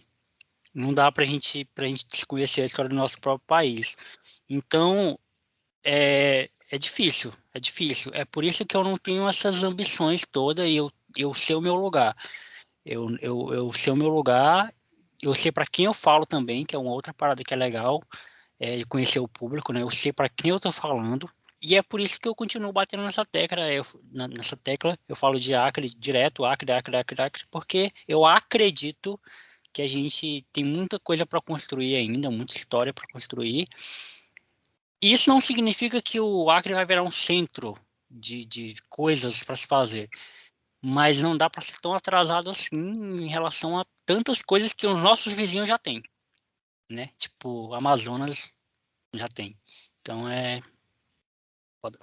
Speaker 2: Não dá pra gente desconhecer a história do nosso próprio país. Então, é difícil, é difícil. É por isso que eu não tenho essas ambições todas e eu sei o meu lugar. Eu sei o meu lugar, eu sei para quem eu falo também, que é uma outra parada que é legal, de conhecer o público, né? Eu sei para quem eu tô falando. E é por isso que eu continuo batendo nessa tecla, nessa tecla, eu falo de Acre direto, Acre, Acre, Acre, Acre, porque eu acredito que a gente tem muita coisa para construir ainda, muita história para construir. E isso não significa que o Acre vai virar um centro de coisas para se fazer, mas não dá para ser tão atrasado assim em relação a tantas coisas que os nossos vizinhos já têm, né? Tipo, Amazonas já tem. Então foda.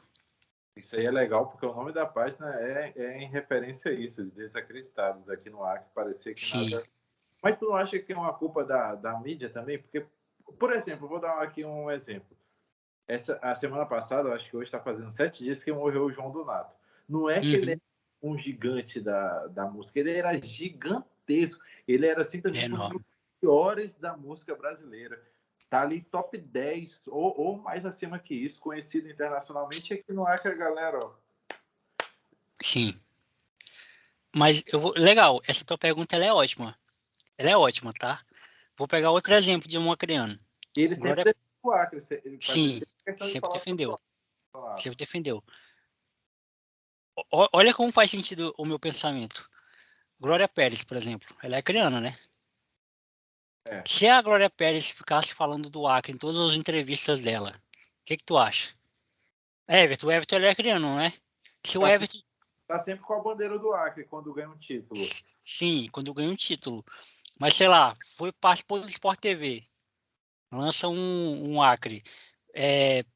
Speaker 1: Isso aí é legal, porque o nome da página é em referência a isso, os desacreditados daqui no Acre, parecer que
Speaker 2: Sim.
Speaker 1: nada. Mas tu não acha que é uma culpa da mídia também? Porque, por exemplo, vou dar aqui um exemplo. A semana passada, acho que hoje está fazendo 7 dias que morreu o João Donato. Não é que ele é
Speaker 2: Uhum.
Speaker 1: um gigante da música, ele era gigantesco. Ele era
Speaker 2: Ele é
Speaker 1: simplesmente um dos
Speaker 2: enorme.
Speaker 1: piores da música brasileira. Tá ali top 10 ou mais acima que isso, conhecido internacionalmente. Aqui no Acre, galera, ó.
Speaker 2: Sim. Mas legal, essa tua pergunta ela é ótima. Ela é ótima, tá? Vou pegar outro exemplo de um acreano.
Speaker 1: Ele sempre
Speaker 2: Glória,
Speaker 1: defendeu o Acre, ele fazia
Speaker 2: sim,
Speaker 1: questão de
Speaker 2: sempre
Speaker 1: falar sobre o
Speaker 2: defendeu,
Speaker 1: Acre.
Speaker 2: sempre defendeu. Olha como faz sentido o meu pensamento. Glória Pérez, por exemplo, ela é acreana, né?
Speaker 1: É.
Speaker 2: Se a Glória Pérez ficasse falando do Acre em todas as entrevistas dela, o que tu acha? O Everton ele é criando, não é? Se o
Speaker 1: Tá,
Speaker 2: Everton,
Speaker 1: tá sempre com a bandeira do Acre quando ganha um título.
Speaker 2: sim, quando ganha um título, mas sei lá, participou do Sport TV, lança um Acre.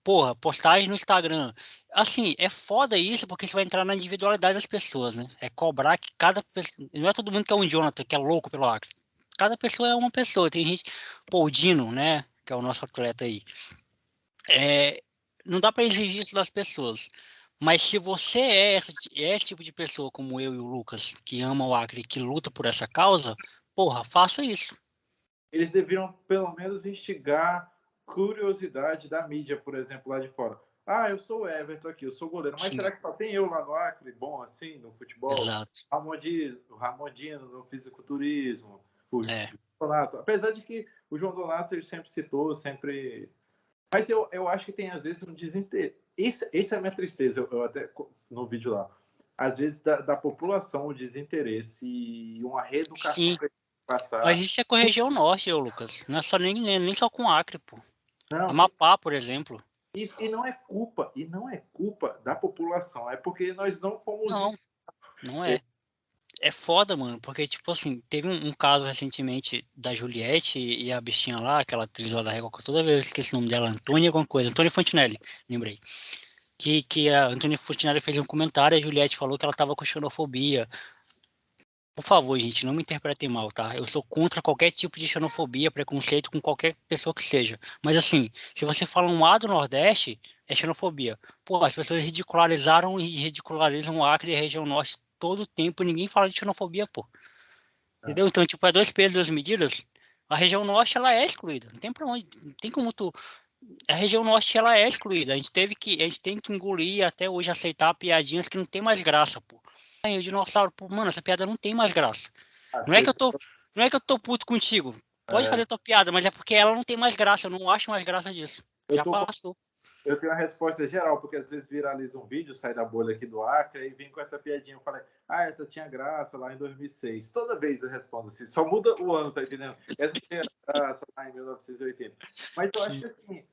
Speaker 2: Porra, postagem no Instagram. Assim, é foda isso porque você vai entrar na individualidade das pessoas, né? É cobrar que cada pessoa. Não é todo mundo que é um Jonathan, que é louco pelo Acre. Cada pessoa é uma pessoa. Tem gente. Pô, o Dino, né? Que é o nosso atleta aí. Não dá para exigir isso das pessoas. Mas se você é esse tipo de pessoa como eu e o Lucas, que ama o Acre, que luta por essa causa, porra, faça isso.
Speaker 1: Eles deveriam pelo menos instigar curiosidade da mídia, por exemplo, lá de fora. Ah, eu sou o Everton aqui, eu sou goleiro, mas
Speaker 2: Sim,
Speaker 1: será que só tem eu lá no Acre, bom assim, no futebol?
Speaker 2: exato.
Speaker 1: O Ramondino no fisiculturismo, o
Speaker 2: É,
Speaker 1: Donato. Apesar de que o João Donato ele sempre citou, sempre. Mas eu acho que tem às vezes um desinteresse. Essa é a minha tristeza, eu até no vídeo lá. Às vezes da população o desinteresse e uma reeducação
Speaker 2: sim.
Speaker 1: para
Speaker 2: Mas
Speaker 1: passar.
Speaker 2: isso é com a região norte, ô Lucas. Não é só nem só com Acre, pô.
Speaker 1: Não, sim.
Speaker 2: Amapá, por exemplo.
Speaker 1: Isso, e não é culpa da população, é porque nós não fomos
Speaker 2: Não, não é. É foda, mano, porque, tipo assim, teve um caso recentemente da Juliette e a bichinha lá, aquela atriz lá da Record, que toda vez eu esqueço o nome dela, Antônia alguma coisa, Antônia Fontinelli, lembrei. Que a Antônia Fontinelli fez um comentário e a Juliette falou que ela tava com xenofobia. Por favor, gente, não me interpretem mal, tá? Eu sou contra qualquer tipo de xenofobia, preconceito com qualquer pessoa que seja. Mas assim, se você fala um A do Nordeste, é xenofobia. Pô, as pessoas ridicularizaram e ridicularizam o Acre e a região Norte todo o tempo e ninguém fala de xenofobia, pô.
Speaker 1: É,
Speaker 2: Entendeu? Então, tipo, é dois pesos, duas medidas. A região Norte, ela é excluída. Não tem pra onde, não tem como tu... A região Norte, ela é excluída. A gente tem que engolir e até hoje aceitar piadinhas que não tem mais graça, pô. Aí o dinossauro, pô, mano, essa piada não tem mais graça.
Speaker 1: as
Speaker 2: Não é que eu
Speaker 1: pessoas,
Speaker 2: tô, não é que eu tô puto contigo. Pode
Speaker 1: é,
Speaker 2: fazer tua piada, mas é porque ela não tem mais graça. Eu não acho mais graça disso.
Speaker 1: eu,
Speaker 2: Já
Speaker 1: tô,
Speaker 2: passou.
Speaker 1: eu tenho a resposta geral, porque às vezes viraliza um vídeo, sai da bolha aqui do Acre, e vem com essa piadinha. Eu falei, ah, essa tinha graça lá em 2006. Toda vez eu respondo assim, só muda o ano, tá entendendo? Essa tinha graça lá em 1980. Mas eu acho que assim,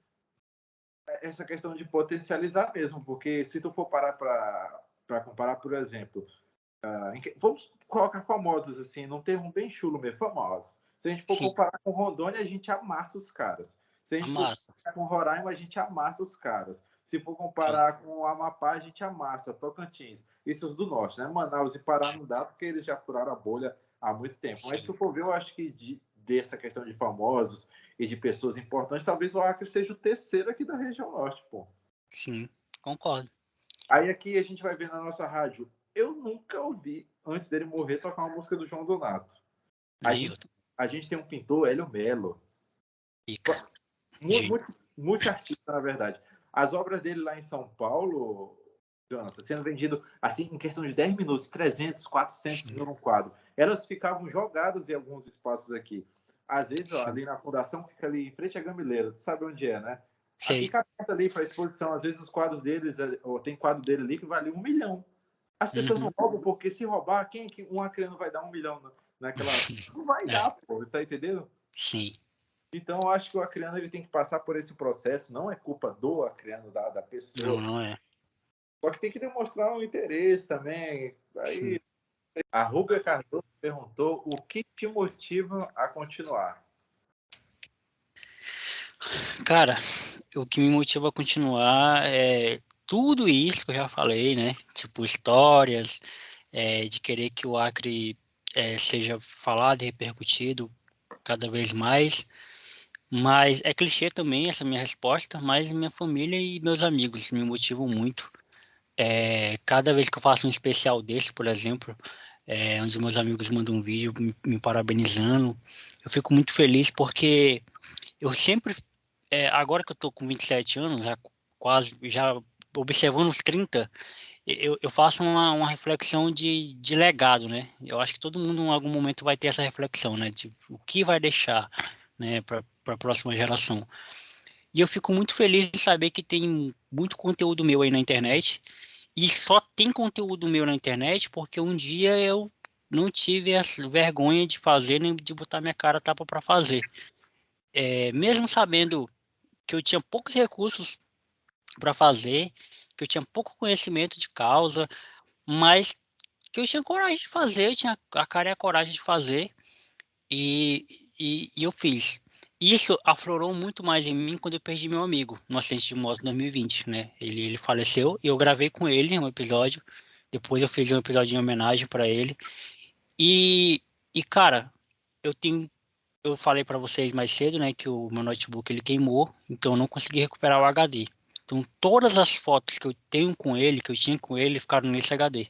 Speaker 1: essa questão de potencializar mesmo, porque se tu for parar para comparar, por exemplo, vamos colocar famosos assim, num termo bem chulo mesmo, famosos. Se a gente for
Speaker 2: Sim,
Speaker 1: comparar com Rondônia, a gente amassa os caras. Se a
Speaker 2: a
Speaker 1: gente for
Speaker 2: massa.
Speaker 1: comparar com Roraima, a gente amassa os caras. Se for
Speaker 2: Sim,
Speaker 1: comparar com o Amapá, a gente amassa Tocantins. Isso os do norte, né? Manaus e Pará não dá porque eles já furaram a bolha há muito tempo. Mas se
Speaker 2: sim,
Speaker 1: tu for ver, eu acho que dessa questão de famosos e de pessoas importantes, talvez o Acre seja o terceiro aqui da região norte, pô.
Speaker 2: sim, concordo.
Speaker 1: Aí aqui a gente vai ver na nossa rádio. Eu nunca ouvi, antes dele morrer, tocar uma música do João Donato. A
Speaker 2: Nem
Speaker 1: gente,
Speaker 2: eu.
Speaker 1: a gente tem um pintor, Hélio Melo,
Speaker 2: Pica. Gênio.
Speaker 1: muito, muito artista, na verdade. As obras dele lá em São Paulo, Jonathan, sendo vendido assim em questão de 10 minutos, 300, 400
Speaker 2: Sim,
Speaker 1: mil no quadro. Elas ficavam jogadas em alguns espaços aqui. Às vezes, ó,
Speaker 2: sim.
Speaker 1: ali na fundação, fica ali em frente à Gamileira, tu sabe onde é, né?
Speaker 2: Sei.
Speaker 1: Fica aberto ali para exposição. Às vezes, os quadros deles, ou tem quadro dele ali que vale 1 milhão. As pessoas não
Speaker 2: Uhum.
Speaker 1: roubam, porque se roubar, quem que um acreano vai dar 1 milhão naquela. Não vai
Speaker 2: É,
Speaker 1: dar, pô, tá entendendo?
Speaker 2: sim,
Speaker 1: Então, eu acho que o acreano ele tem que passar por esse processo, não é culpa do acreano, da
Speaker 2: não,
Speaker 1: pessoa,
Speaker 2: não é.
Speaker 1: só que tem que demonstrar um interesse também.
Speaker 2: Sim.
Speaker 1: Aí, a Rubia Cardoso perguntou o que te motiva a continuar.
Speaker 2: Cara, o que me motiva a continuar é tudo isso que eu já falei, né? Tipo, histórias, de querer que o Acre seja falado e repercutido cada vez mais. Mas é clichê também essa minha resposta, mas minha família e meus amigos me motivam muito. Cada vez que eu faço um especial desse, por exemplo, onde meus amigos mandam um vídeo me parabenizando, eu fico muito feliz porque eu sempre, agora que eu tô com 27 anos, já quase, já observando os 30, eu faço uma reflexão de legado, né? Eu acho que todo mundo em algum momento vai ter essa reflexão, né? De o que vai deixar, né, para a próxima geração. E eu fico muito feliz de saber que tem muito conteúdo meu aí na internet, e só tem conteúdo meu na internet porque um dia eu não tive essa vergonha de fazer, nem de botar minha cara a tapa para fazer. Mesmo sabendo que eu tinha poucos recursos para fazer, que eu tinha pouco conhecimento de causa, mas que eu tinha coragem de fazer, eu tinha a cara e a coragem de fazer, e, e eu fiz. Isso aflorou muito mais em mim quando eu perdi meu amigo no acidente de moto em 2020, né? Ele faleceu e eu gravei com ele um episódio. Depois eu fiz um episódio em homenagem para ele. E, cara, eu falei para vocês mais cedo, né, que o meu notebook ele queimou, então eu não consegui recuperar o HD. Então todas as fotos que eu tenho com ele, que eu tinha com ele, ficaram nesse HD.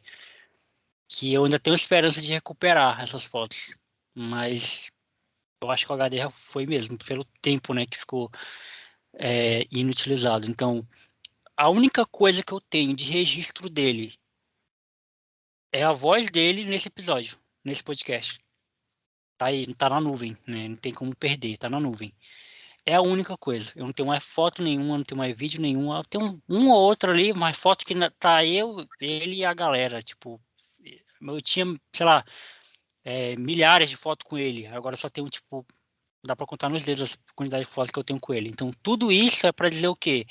Speaker 2: Que eu ainda tenho esperança de recuperar essas fotos, mas eu acho que o HD já foi mesmo, pelo tempo, né, que ficou inutilizado. Então, a única coisa que eu tenho de registro dele é a voz dele nesse episódio, nesse podcast. Tá aí, tá na nuvem, né? Não tem como perder, tá na nuvem. É a única coisa. Eu não tenho mais foto nenhuma, não tenho mais vídeo nenhum. Eu tenho um ou outro ali, mas foto que tá eu, ele e a galera. Tipo, eu tinha, sei lá, milhares de fotos com ele. Agora só tenho, tipo, dá pra contar nos dedos a quantidade de fotos que eu tenho com ele. Então, tudo isso é pra dizer o quê?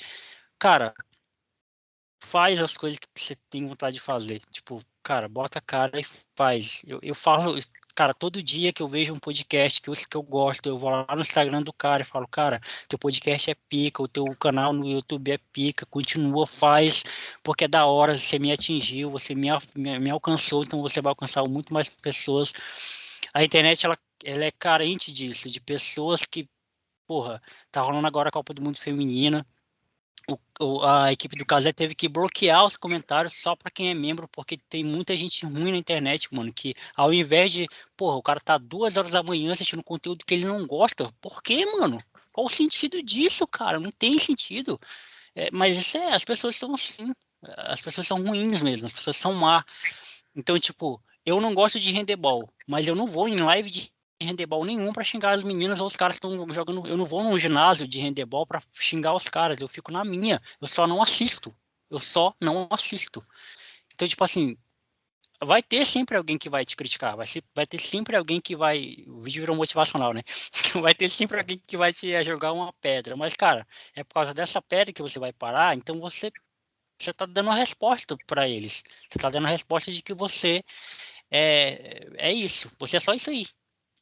Speaker 2: Cara, faz as coisas que você tem vontade de fazer. Tipo, cara, bota a cara e faz. Eu falo, cara, todo dia que eu vejo um podcast que eu gosto, eu vou lá no Instagram do cara e falo, cara, teu podcast é pica, o teu canal no YouTube é pica, continua, faz, porque é da hora, você me atingiu, você me alcançou, então você vai alcançar muito mais pessoas. A internet, ela é carente disso, de pessoas que, porra, tá rolando agora a Copa do Mundo Feminina, a equipe do Casé teve que bloquear os comentários só para quem é membro, porque tem muita gente ruim na internet, mano, que ao invés de, porra, o cara tá 2 horas da manhã assistindo conteúdo que ele não gosta, por quê, mano? Qual o sentido disso, cara? Não tem sentido. Mas as pessoas são assim, as pessoas são ruins mesmo, as pessoas são má. Então, tipo, eu não gosto de handebol, mas eu não vou em live de handebol nenhum para xingar as meninas ou os caras que estão jogando. Eu não vou num ginásio de handebol para xingar os caras. Eu fico na minha. Eu só não assisto. Eu só não assisto. Então, tipo assim, vai ter sempre alguém que vai te criticar. Vai ter sempre alguém que vai. O vídeo virou motivacional, né? Vai ter sempre alguém que vai te jogar uma pedra. Mas, cara, é por causa dessa pedra que você vai parar. Então você está dando a resposta para eles. Você está dando a resposta de que você é isso. Você é só isso aí.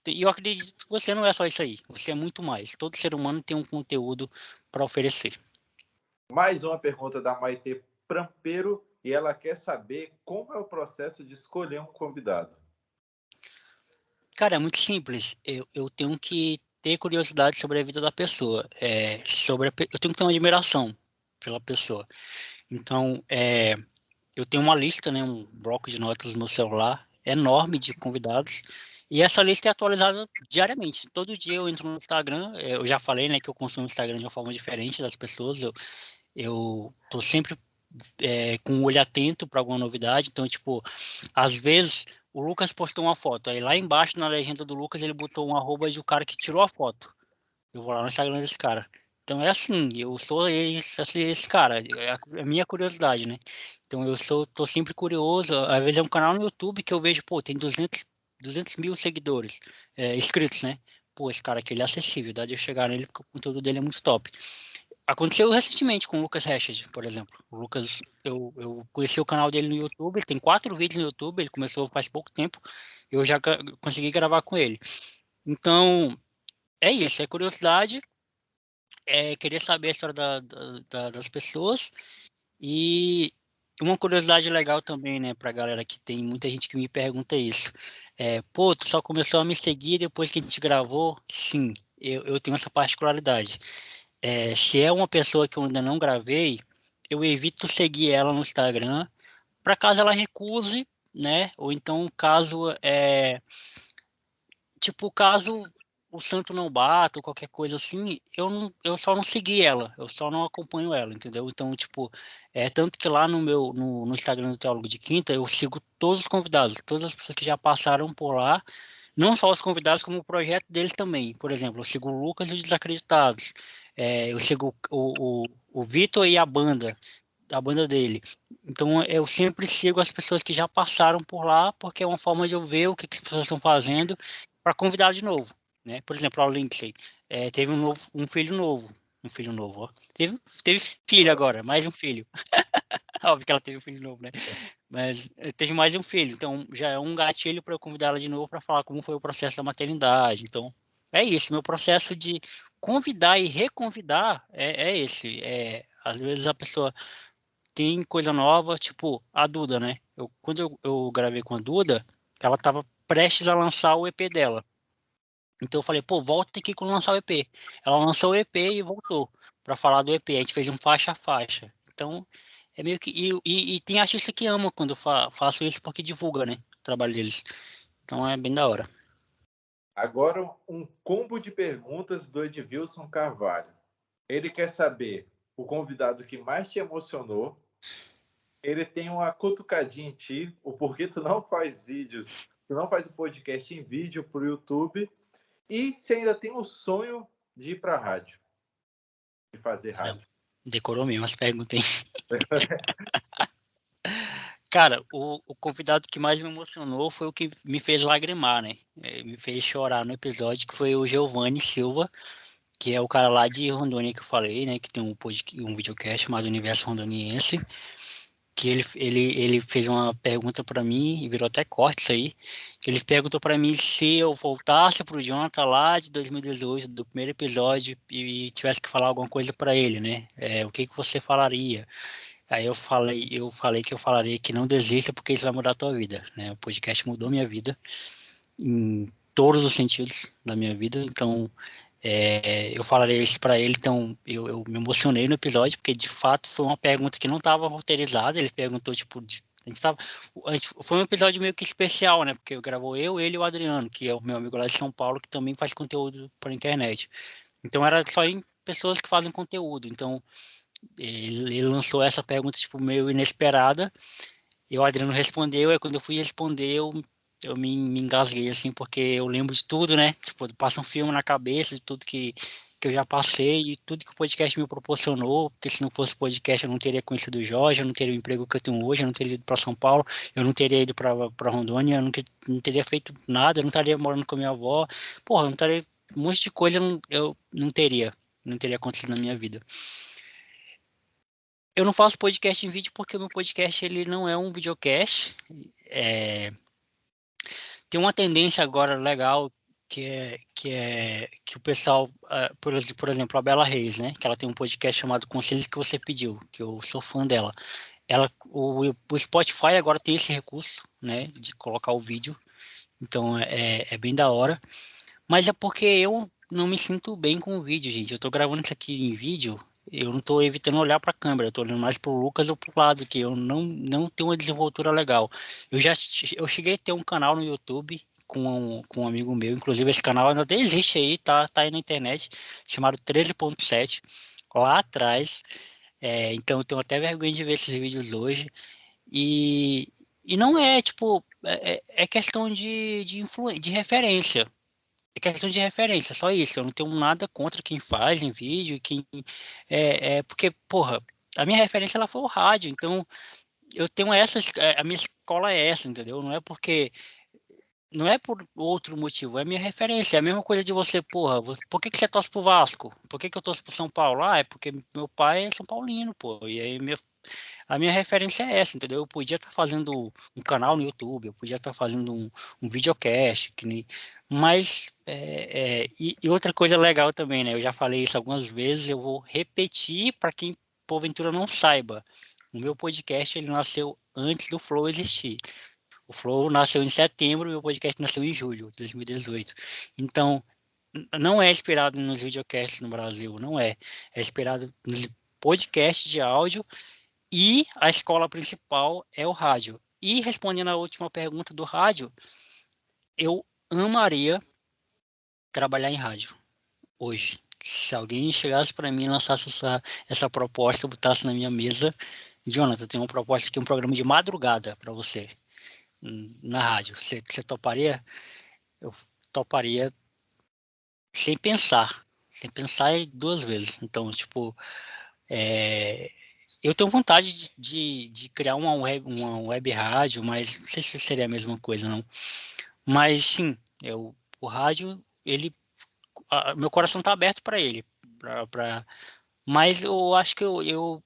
Speaker 2: E eu acredito que você não é só isso aí. Você é muito mais. Todo ser humano tem um conteúdo para oferecer.
Speaker 1: Mais uma pergunta da Maite Prampeiro e ela quer saber como é o processo de escolher um convidado.
Speaker 2: Cara, é muito simples. Eu tenho que ter curiosidade sobre a vida da pessoa. Eu tenho que ter uma admiração pela pessoa. Então, eu tenho uma lista, né, um bloco de notas no meu celular enorme de convidados. E essa lista é atualizada diariamente. Todo dia eu entro no Instagram. Eu já falei, né, que eu consumo o Instagram de uma forma diferente das pessoas. Eu tô sempre com o olho atento para alguma novidade. Então, tipo, às vezes o Lucas postou uma foto. Aí lá embaixo na legenda do Lucas ele botou um arroba de o cara que tirou a foto. Eu vou lá no Instagram desse cara. Então é assim, eu sou esse cara, é a minha curiosidade, né? Então tô sempre curioso. Às vezes é um canal no YouTube que eu vejo, pô, tem 200 mil seguidores, inscritos, né? Pô, esse cara aqui ele é acessível, dá de eu chegar nele porque o conteúdo dele é muito top. Aconteceu recentemente com o Lucas Hashid, por exemplo. O Lucas, eu conheci o canal dele no YouTube, ele tem 4 vídeos no YouTube, ele começou faz pouco tempo, eu já consegui gravar com ele. Então, é isso, é curiosidade, querer saber a história das pessoas e uma curiosidade legal também, né, pra galera que tem muita gente que me pergunta isso. Pô, tu só começou a me seguir depois que a gente gravou? Sim, eu tenho essa particularidade. Se é uma pessoa que eu ainda não gravei, eu evito seguir ela no Instagram, para caso ela recuse, né? Ou então caso caso o santo não bata ou qualquer coisa assim, eu só não segui ela, eu só não acompanho ela, entendeu? Então, tipo, tanto que lá no Instagram do Teólogo de Quinta, eu sigo todos os convidados, todas as pessoas que já passaram por lá, não só os convidados, como o projeto deles também. Por exemplo, eu sigo o Lucas e os Desacreditados, eu sigo o Vitor e a banda, da banda dele. Então, eu sempre sigo as pessoas que já passaram por lá, porque é uma forma de eu ver o que as pessoas estão fazendo para convidar de novo, né? Por exemplo, a Lindsay teve um filho novo. Um filho novo, ó. Teve filho agora, mais um filho. Óbvio que ela teve um filho novo, né? Mas teve mais um filho, então já é um gatilho para eu convidar ela de novo para falar como foi o processo da maternidade. Então, é isso. Meu processo de convidar e reconvidar é esse. Às vezes a pessoa tem coisa nova, tipo a Duda, né? Quando eu gravei com a Duda, ela estava prestes a lançar o EP dela. Então eu falei, pô, volta aqui quando lançar o EP. Ela lançou o EP e voltou para falar do EP. A gente fez um faixa a faixa. Então, é meio que. E tem artista que ama quando eu faço isso porque divulga, né? O trabalho deles. Então é bem da hora.
Speaker 1: Agora, um combo de perguntas do Edvilson Carvalho. Ele quer saber o convidado que mais te emocionou. Ele tem uma cutucadinha em ti, o porquê tu não faz vídeos, tu não faz o podcast em vídeo para o YouTube. E se ainda tem o sonho de ir para a rádio, de fazer
Speaker 2: Caramba,
Speaker 1: rádio.
Speaker 2: decorou mesmo as perguntas, hein? Cara, o convidado que mais me emocionou foi o que me fez lagrimar, né? Me fez chorar no episódio, que foi o Giovanni Silva, que é o cara lá de Rondônia que eu falei, né? Que tem um videocast chamado Universo Rondoniense, que ele fez uma pergunta para mim, e virou até corte isso aí, que ele perguntou para mim se eu voltasse pro Jonathan lá de 2018, do primeiro episódio, e tivesse que falar alguma coisa para ele, né? O que que você falaria? Aí eu falei que eu falaria que não desista porque isso vai mudar a tua vida, né? O podcast mudou minha vida em todos os sentidos da minha vida, então eu falaria isso para ele. Então eu me emocionei no episódio porque de fato foi uma pergunta que não estava roteirizada. Ele perguntou tipo, foi um episódio meio que especial, né? Porque gravou ele e o Adriano, que é o meu amigo lá de São Paulo, que também faz conteúdo para internet. Então era só em pessoas que fazem conteúdo. Então ele lançou essa pergunta tipo meio inesperada e o Adriano respondeu. E quando eu fui responder, eu me engasguei assim, porque eu lembro de tudo, né? Tipo, passa um filme na cabeça de tudo que eu já passei e tudo que o podcast me proporcionou, porque se não fosse o podcast eu não teria conhecido o Jorge, eu não teria o emprego que eu tenho hoje, eu não teria ido para São Paulo, eu não teria ido para Rondônia, eu não teria feito nada, eu não estaria morando com a minha avó, porra, eu não estaria, um monte de coisa eu não teria acontecido na minha vida. Eu não faço podcast em vídeo porque o meu podcast ele não é um videocast. Tem uma tendência agora legal que o pessoal, por exemplo, a Bela Reis, né? Que ela tem um podcast chamado Conselhos que Você Pediu, que eu sou fã dela. O Spotify agora tem esse recurso, né? De colocar o vídeo. Então é bem da hora. Mas é porque eu não me sinto bem com o vídeo, gente. Eu tô gravando isso aqui em vídeo, eu não tô evitando olhar para a câmera, eu tô olhando mais pro Lucas ou pro lado, que eu não tenho uma desenvoltura legal. Eu cheguei a ter um canal no YouTube com um amigo meu, inclusive esse canal ainda existe aí, tá aí na internet, chamado 13.7, lá atrás. Então eu tenho até vergonha de ver esses vídeos hoje. E não é, tipo, é questão de referência. É questão de referência, só isso. Eu não tenho nada contra quem faz em vídeo, porque, porra, a minha referência ela foi o rádio, então eu tenho essas, a minha escola é essa, entendeu? Não é por outro motivo, é a minha referência. É a mesma coisa de você, porra, por que que você torce pro Vasco? Por que que eu torço pro São Paulo? Ah, é porque meu pai é São Paulino, pô. E aí a minha referência é essa, entendeu? Eu podia estar fazendo um canal no YouTube, eu podia estar fazendo um videocast, mas e outra coisa legal também, né? Eu já falei isso algumas vezes, eu vou repetir para quem porventura não saiba. O meu podcast ele nasceu antes do Flow existir. O Flow nasceu em setembro, meu podcast nasceu em julho de 2018. Então, não é inspirado nos videocasts no Brasil, não é. É inspirado nos podcasts de áudio e a escola principal é o rádio. E respondendo a última pergunta do rádio, eu amaria trabalhar em rádio hoje. Se alguém chegasse para mim e lançasse essa proposta, botasse na minha mesa, Jonathan, eu tenho uma proposta aqui, um programa de madrugada para você na rádio. Você toparia? Eu toparia sem pensar duas vezes. Então, tipo, é, Eu tenho vontade de criar uma web rádio, mas não sei se seria a mesma coisa, não. Mas sim, o rádio, meu coração está aberto para ele. Mas eu acho que eu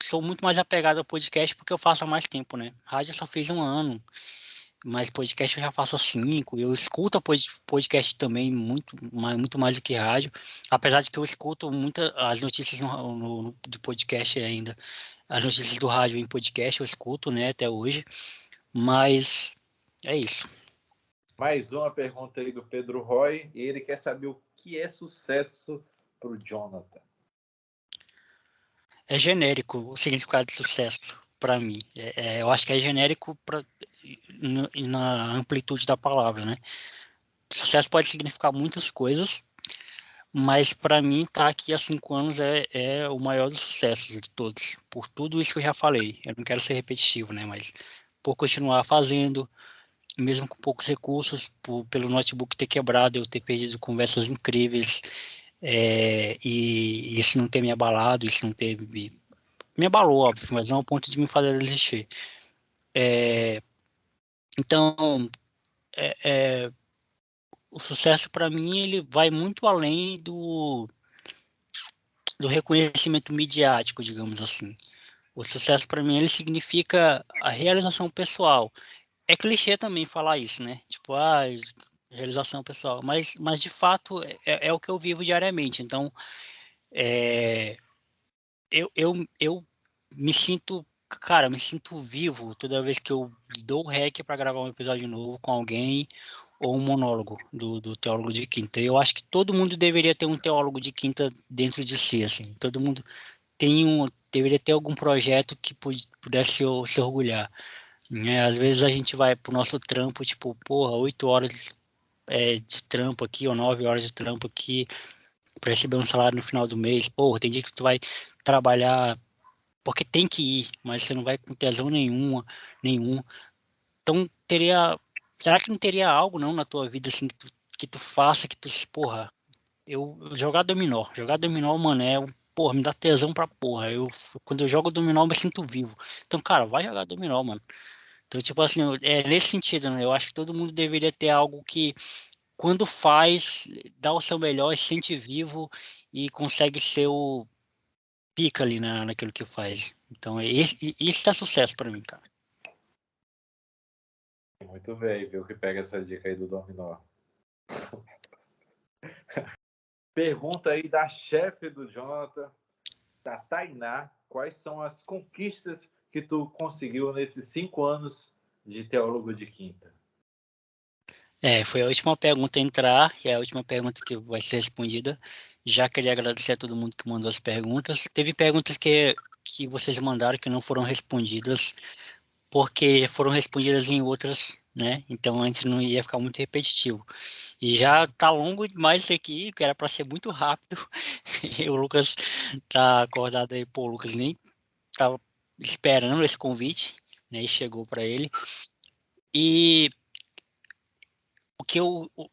Speaker 2: sou muito mais apegado ao podcast porque eu faço há mais tempo, né? Rádio eu só fiz 1 ano, mas podcast eu já faço há 5. Eu escuto podcast também muito mais do que rádio, apesar de que eu escuto as notícias do podcast ainda. As notícias do rádio em podcast eu escuto, né, até hoje. Mas é isso.
Speaker 1: Mais uma pergunta aí do Pedro Roy, e ele quer saber o que é sucesso para o Jonathan.
Speaker 2: É genérico o significado de sucesso para mim. Eu acho que é genérico na amplitude da palavra, né? Sucesso pode significar muitas coisas, mas para mim estar aqui há 5 anos é o maior dos sucessos de todos, por tudo isso que eu já falei. Eu não quero ser repetitivo, né? Mas por continuar fazendo, mesmo com poucos recursos, pelo notebook ter quebrado, eu ter perdido conversas incríveis, e isso não ter me abalado, isso não ter me abalou, óbvio, mas não ao ponto de me fazer desistir. Então, o sucesso para mim ele vai muito além do reconhecimento midiático, digamos assim. O sucesso para mim ele significa a realização pessoal. É clichê também falar isso, né? Tipo, realização pessoal, mas de fato é o que eu vivo diariamente. Então, eu me sinto, cara, me sinto vivo toda vez que eu dou o REC para gravar um episódio novo com alguém ou um monólogo do teólogo de quinta. Eu acho que todo mundo deveria ter um teólogo de quinta dentro de si, assim. Todo mundo deveria ter algum projeto que pudesse se orgulhar, né? Às vezes a gente vai pro nosso trampo, tipo, porra, 8 horas de trampo aqui ou 9 horas de trampo aqui para receber um salário no final do mês. Porra, tem dia que tu vai trabalhar porque tem que ir, mas você não vai com tesão nenhum. Então, será que não teria algo não na tua vida assim que tu faça, que tu, porra, jogar dominó, mano, porra, me dá tesão pra porra. Quando eu jogo dominó, eu me sinto vivo. Então, cara, vai jogar dominó, mano. Então, tipo assim, é nesse sentido, né? Eu acho que todo mundo deveria ter algo que, quando faz, dá o seu melhor, se sente vivo e consegue ser o pica ali naquilo que faz. Então, isso é sucesso pra mim, cara.
Speaker 1: Muito bem, viu, que pega essa dica aí do dominó. Pergunta aí da chefe do Jonathan, da Tainá, quais são as conquistas que tu conseguiu nesses 5 anos de teólogo de quinta?
Speaker 2: Foi a última pergunta a entrar e é a última pergunta que vai ser respondida. Já queria agradecer a todo mundo que mandou as perguntas. Teve perguntas que vocês mandaram que não foram respondidas, porque foram respondidas em outras, né? Então antes não ia ficar muito repetitivo. E já tá longo demais isso aqui, que era para ser muito rápido. E o Lucas tá acordado aí, pô, o Lucas nem tava esperando esse convite, né? E chegou para ele. E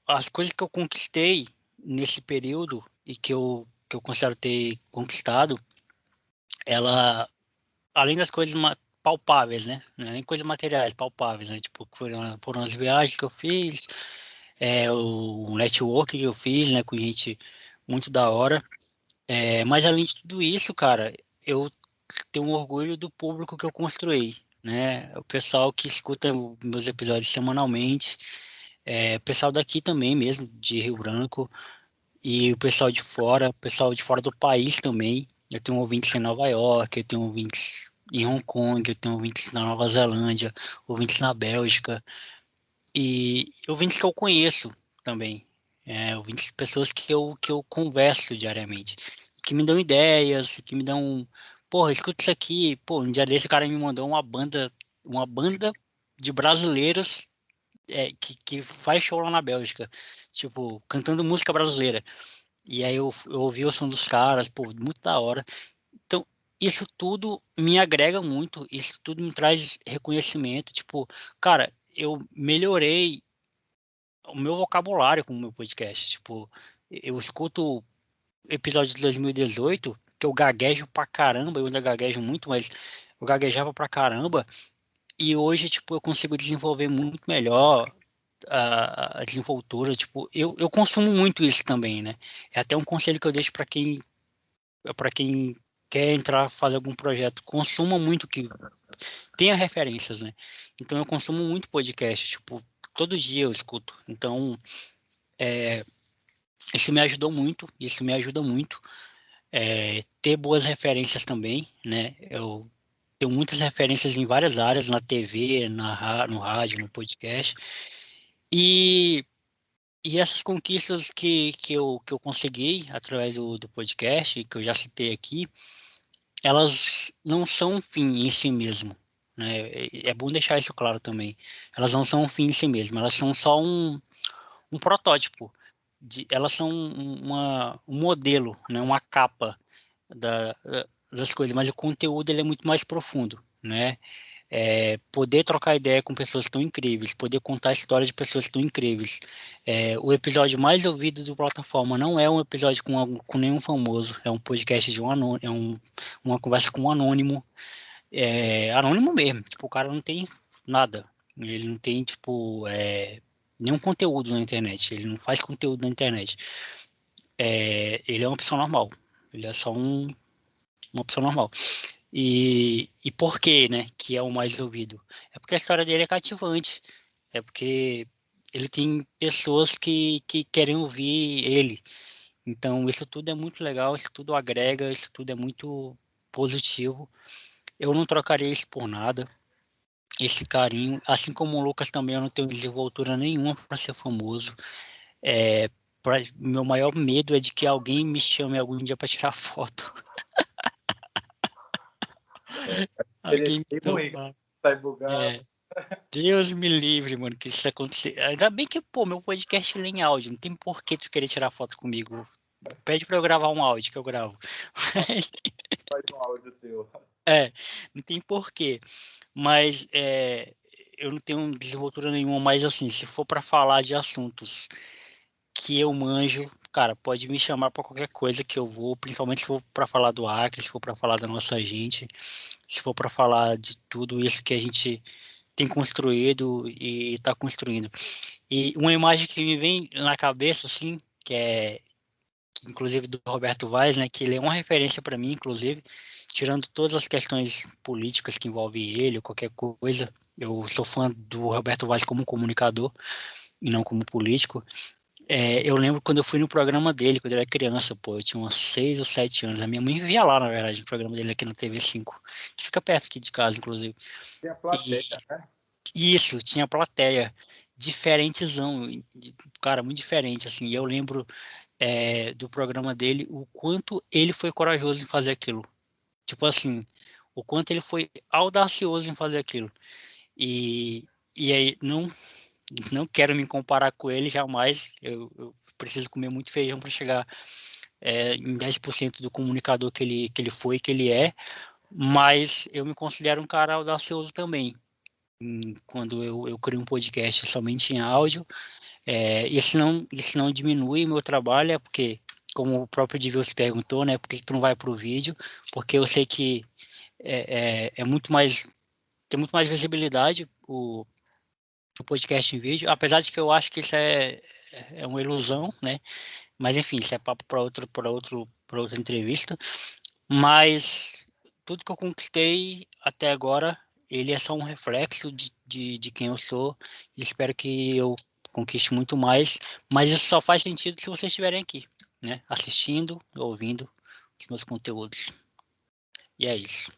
Speaker 2: as coisas que eu conquistei nesse período e que eu considero ter conquistado, ela, além das coisas palpáveis, né? Não é nem coisas materiais, palpáveis, né? Tipo, foram as viagens que eu fiz, o network que eu fiz, né? Com gente muito da hora. Mas além de tudo isso, cara, eu tenho um orgulho do público que eu construí, né? O pessoal que escuta meus episódios semanalmente, o pessoal daqui também mesmo, de Rio Branco, e o pessoal de fora do país também. Eu tenho ouvintes em Nova York, eu tenho ouvintes em Hong Kong, eu tenho ouvintes na Nova Zelândia, ouvintes na Bélgica, e ouvintes que eu conheço também. Ouvintes, pessoas que eu converso diariamente, que me dão ideias, que me dão, porra, escuta isso aqui, pô, um dia desse o cara me mandou uma banda de brasileiros que faz show lá na Bélgica, tipo, cantando música brasileira. E aí eu ouvi o som dos caras, pô, muito da hora. Então, isso tudo me agrega muito, isso tudo me traz reconhecimento. Tipo, cara, eu melhorei o meu vocabulário com o meu podcast. Tipo, eu escuto episódio de 2018, que eu gaguejo pra caramba, eu ainda gaguejo muito, mas eu gaguejava pra caramba, e hoje, tipo, eu consigo desenvolver muito melhor a desenvoltura, tipo, eu consumo muito isso também, né? É até um conselho que eu deixo para quem quer entrar, fazer algum projeto, consuma muito, que tenha referências, né? Então eu consumo muito podcast, tipo, todo dia eu escuto. Então, isso me ajudou muito, isso me ajuda muito. Ter boas referências também, né? Eu tenho muitas referências em várias áreas, na TV, no rádio, no podcast. E, e essas conquistas que eu consegui através do podcast, que eu já citei aqui, elas não são um fim em si mesmo, né? É bom deixar isso claro também. Elas não são um fim em si mesmo, elas são só um protótipo. Elas são um modelo, né? Uma capa das coisas, mas o conteúdo ele é muito mais profundo, né? Poder trocar ideia com pessoas tão incríveis, poder contar histórias de pessoas tão incríveis. O episódio mais ouvido do plataforma não é um episódio com nenhum famoso, é um podcast de um anônimo, uma conversa com um anônimo, anônimo mesmo, tipo, o cara não tem nada, ele não tem, tipo, nenhum conteúdo na internet, ele não faz conteúdo na internet. Ele é uma pessoa normal, ele é só uma pessoa normal. E por que, né, que é o mais ouvido? É porque a história dele é cativante, é porque ele tem pessoas que querem ouvir ele. Então, isso tudo é muito legal, isso tudo agrega, isso tudo é muito positivo. Eu não trocaria isso por nada, esse carinho. Assim como o Lucas também, eu não tenho desenvoltura nenhuma para ser famoso. É, Meu maior medo é de que alguém me chame algum dia para tirar foto.
Speaker 1: Seria
Speaker 2: Alguém me
Speaker 1: bem ruim,
Speaker 2: chama.
Speaker 1: sai bugado.
Speaker 2: É, Deus me livre, mano, que isso acontecer. Ainda bem que, pô, meu podcast ele é em áudio, não tem por que tu querer tirar foto comigo. Pede pra eu gravar um áudio que eu gravo.
Speaker 1: Faz um áudio teu.
Speaker 2: É, não tem porquê. Mas eu não tenho desenvoltura nenhuma, mas assim, se for pra falar de assuntos que eu manjo, cara, pode me chamar pra qualquer coisa que eu vou, principalmente se for pra falar do Acre, se for pra falar da nossa gente, se for pra falar de tudo isso que a gente tem construído e está construindo. E uma imagem que me vem na cabeça, assim, que inclusive do Roberto Vaz, né, que ele é uma referência para mim, inclusive, tirando todas as questões políticas que envolvem ele ou qualquer coisa. Eu sou fã do Roberto Vaz como comunicador e não como político. Eu lembro quando eu fui no programa dele, quando eu era criança, pô, eu tinha uns 6 ou 7 anos. A minha mãe via lá, na verdade, no programa dele aqui na TV5, que fica perto aqui de casa, inclusive.
Speaker 1: Tem a
Speaker 2: E
Speaker 1: plateia, né?
Speaker 2: isso, tinha plateia, diferentezão, cara, muito diferente, assim. E eu lembro do programa dele, o quanto ele foi corajoso em fazer aquilo. Tipo assim, o quanto ele foi audacioso em fazer aquilo. E, e aí, não quero me comparar com ele jamais. Eu preciso comer muito feijão para chegar em 10% do comunicador que ele foi, que ele é. Mas eu me considero um cara audacioso também. Quando eu crio um podcast somente em áudio, isso não diminui meu trabalho, é porque, como o próprio Divil se perguntou, né, por que tu não vai para o vídeo? Porque eu sei que é muito mais, tem muito mais visibilidade o podcast em vídeo, apesar de que eu acho que isso é uma ilusão, né? Mas enfim, isso é papo para outra entrevista. Mas tudo que eu conquistei até agora, ele é só um reflexo de quem eu sou. E espero que eu conquiste muito mais. Mas isso só faz sentido se vocês estiverem aqui, né? Assistindo, ouvindo os meus conteúdos. E é isso.